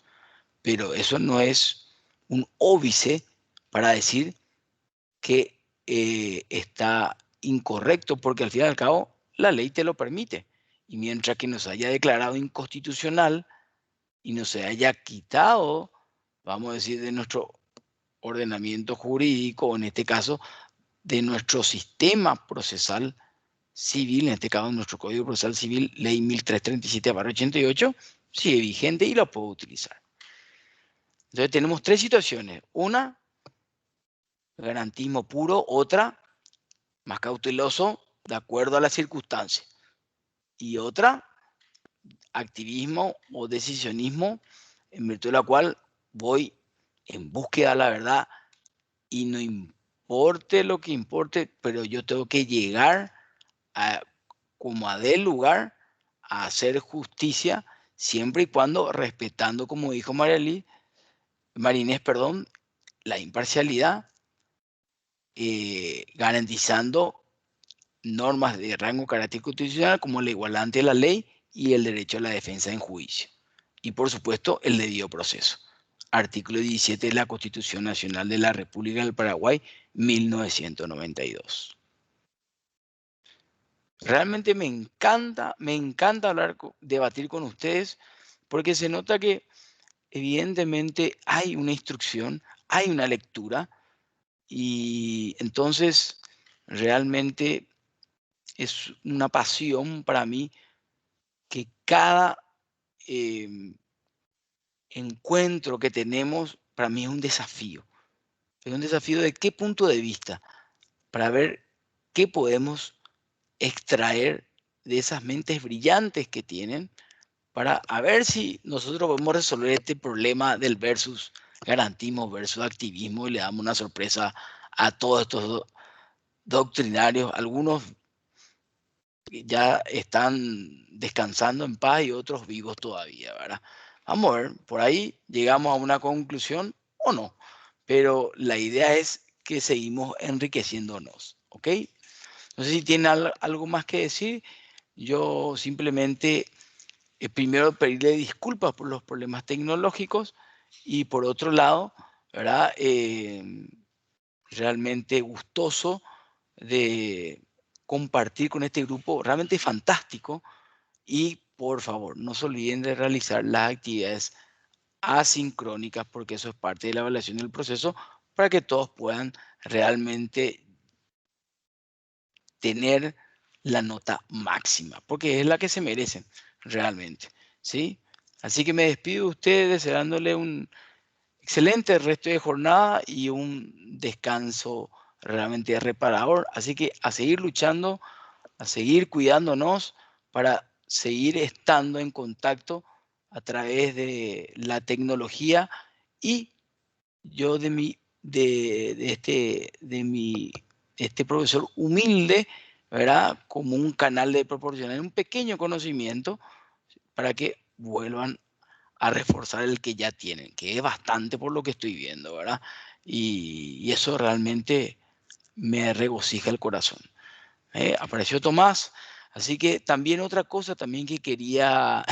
Pero eso no es un óbice para decir que está incorrecto, porque al fin y al cabo la ley te lo permite. Y mientras que nos haya declarado inconstitucional y nos haya quitado, vamos a decir, de nuestro ordenamiento jurídico, o en este caso, de nuestro sistema procesal civil, en este caso nuestro Código Procesal Civil, Ley 1337/88, sigue vigente y lo puedo utilizar. Entonces tenemos tres situaciones. Una, garantismo puro. Otra, más cauteloso, de acuerdo a las circunstancias. Y otra, activismo o decisionismo, en virtud de la cual voy en búsqueda de la verdad y no importe lo que importe, pero yo tengo que llegar como a del lugar a hacer justicia, siempre y cuando respetando, como dijo Marinés, la imparcialidad, garantizando normas de rango carácter constitucional como la igualdad ante la ley y el derecho a la defensa en juicio. Y por supuesto, el debido proceso. Artículo 17 de la Constitución Nacional de la República del Paraguay, 1992. Realmente me encanta debatir con ustedes, porque se nota que evidentemente hay una instrucción, hay una lectura, y entonces realmente es una pasión para mí que cada encuentro que tenemos, para mí es un desafío. Es un desafío de qué punto de vista, para ver qué podemos extraer de esas mentes brillantes que tienen, para a ver si nosotros podemos resolver este problema del versus garantismo versus activismo, y le damos una sorpresa a todos estos doctrinarios. Algunos ya están descansando en paz y otros vivos todavía, ¿verdad? Vamos a ver, por ahí llegamos a una conclusión o no, pero la idea es que seguimos enriqueciéndonos, ¿ok? No sé si tienen algo más que decir. Yo simplemente primero pedirle disculpas por los problemas tecnológicos, y por otro lado, ¿verdad? Realmente gustoso de compartir con este grupo realmente fantástico, y por favor no se olviden de realizar las actividades asincrónicas, porque eso es parte de la evaluación del proceso, para que todos puedan realmente tener la nota máxima, porque es la que se merecen realmente, ¿sí? Así que me despido de ustedes deseándole un excelente resto de jornada y un descanso realmente reparador. Así que a seguir luchando, a seguir cuidándonos, para seguir estando en contacto a través de la tecnología. Y yo este profesor humilde, ¿verdad? Como un canal de proporcionar un pequeño conocimiento para que vuelvan a reforzar el que ya tienen, que es bastante por lo que estoy viendo, ¿verdad? Y eso realmente me regocija el corazón. Apareció Tomás, así que también otra cosa también que quería,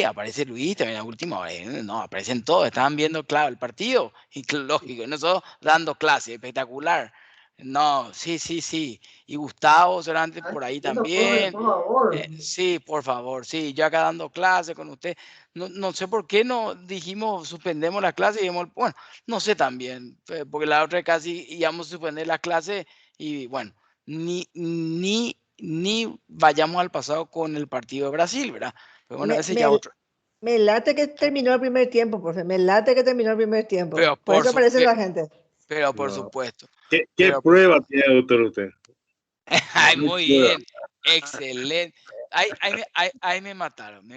aparece Luis también a última hora, no, aparecen todos, estaban viendo, claro, el partido, y lógico, nosotros dando clase, espectacular. No, sí, y Gustavo Cervantes por ahí también. Por favor. Sí, por favor, sí, yo acá dando clase con usted. No sé por qué no dijimos suspendemos la clase y dijimos, bueno, no sé también, porque la otra casi íbamos a suspender la clase y bueno, ni vayamos al pasado con el partido de Brasil, ¿verdad? Pero bueno, ese ya otro. Me late que terminó el primer tiempo, profe. Me late que terminó el primer tiempo. Pero por eso aparece la gente. Pero por No. supuesto. ¿Qué prueba tiene, doctor, usted? Ay, muy bien. Excelente. Ahí me mataron.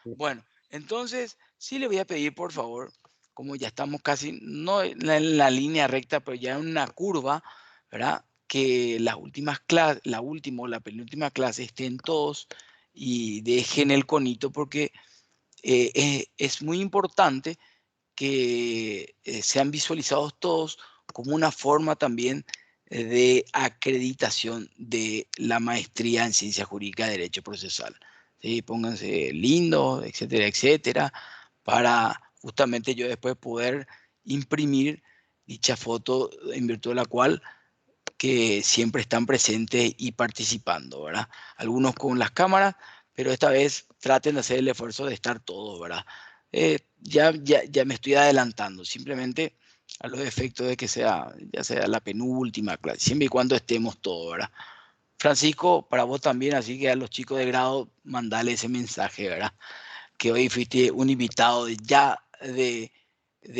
Bueno, entonces sí le voy a pedir, por favor, como ya estamos casi, no en la línea recta, pero ya en una curva, ¿verdad? Que las últimas clases, la última o la penúltima clase estén todos y dejen el conito, porque es muy importante que sean visualizados todos como una forma también de acreditación de la maestría en Ciencia Jurídica de Derecho Procesal. ¿Sí? Pónganse lindos, etcétera, etcétera, para justamente yo después poder imprimir dicha foto en virtud de la cual que siempre están presentes y participando, ¿verdad? Algunos con las cámaras, pero esta vez traten de hacer el esfuerzo de estar todos, ¿verdad? Ya me estoy adelantando, simplemente a los efectos de que sea, ya sea la penúltima clase, siempre y cuando estemos todos, ¿verdad? Francisco, para vos también, así que a los chicos de grado, mandale ese mensaje, ¿verdad? Que hoy fuiste un invitado de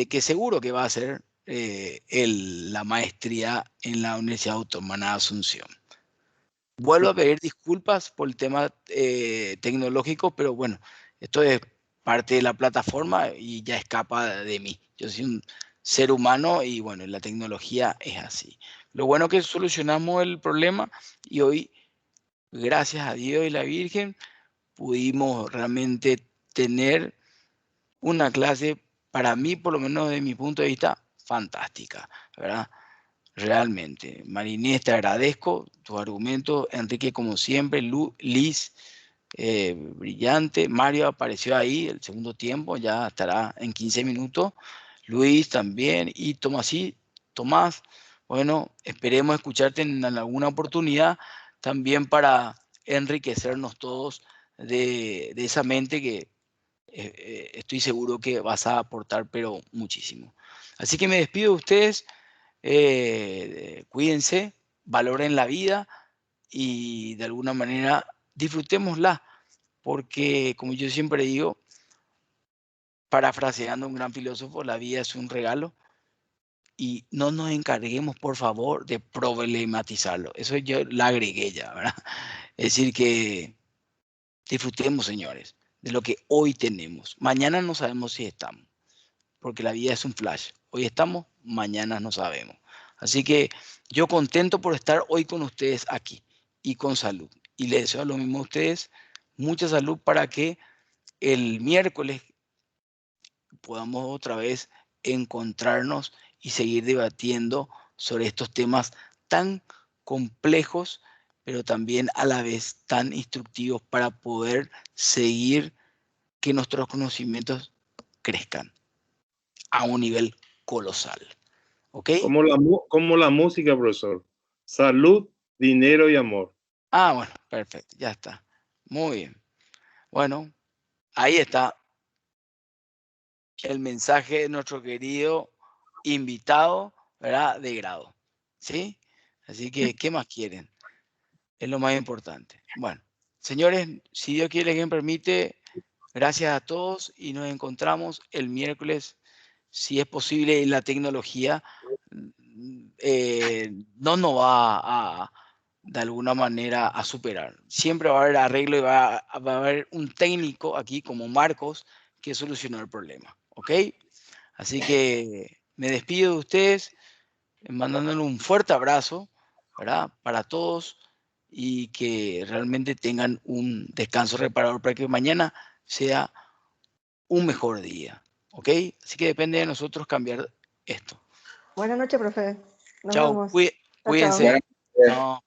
que seguro que va a ser la maestría en la Universidad Autónoma de Asunción. Vuelvo a pedir disculpas por el tema tecnológico, pero bueno, esto es parte de la plataforma y ya escapa de mí. Yo soy un ser humano y bueno, la tecnología es así. Lo bueno es que solucionamos el problema y hoy, gracias a Dios y la Virgen, pudimos realmente tener una clase, para mí, por lo menos de mi punto de vista, fantástica, ¿verdad? Realmente. Marinés, te agradezco tus argumentos. Enrique, como siempre. Liz, brillante. Mario apareció ahí el segundo tiempo, ya estará en 15 minutos. Luis también. Y Tomás, bueno, esperemos escucharte en alguna oportunidad también para enriquecernos todos de esa mente que estoy seguro que vas a aportar, pero muchísimo. Así que me despido de ustedes. Cuídense, valoren la vida y de alguna manera disfrutémosla, porque como yo siempre digo, parafraseando a un gran filósofo, la vida es un regalo y no nos encarguemos, por favor, de problematizarlo. Eso yo la agregué ya, ¿verdad? Es decir, que disfrutemos, señores, de lo que hoy tenemos. Mañana no sabemos si estamos, porque la vida es un flash. Hoy estamos, mañana no sabemos. Así que yo contento por estar hoy con ustedes aquí y con salud. Y les deseo lo mismo a ustedes, mucha salud para que el miércoles podamos otra vez encontrarnos y seguir debatiendo sobre estos temas tan complejos, pero también a la vez tan instructivos para poder seguir que nuestros conocimientos crezcan a un nivel colosal. ¿Ok? Como la música, profesor. Salud, dinero y amor. Ah, bueno, perfecto, ya está. Muy bien. Bueno, ahí está el mensaje de nuestro querido invitado, ¿verdad? De grado. ¿Sí? Así que, ¿qué más quieren? Es lo más importante. Bueno, señores, si Dios quiere que me permite, gracias a todos y nos encontramos el miércoles, si es posible, y la tecnología no nos va de alguna manera a superar. Siempre va a haber arreglo y va a haber un técnico aquí como Marcos que solucionó el problema. ¿Ok? Así que me despido de ustedes mandándole un fuerte abrazo, ¿verdad? Para todos y que realmente tengan un descanso reparador para que mañana sea un mejor día. ¿Ok? Así que depende de nosotros cambiar esto. Buenas noches, profe. Nos Chao, vemos. Chao, cuídense. Buenas noches. No,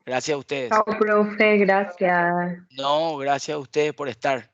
gracias a ustedes. Chao, profe, gracias. No, gracias a ustedes por estar.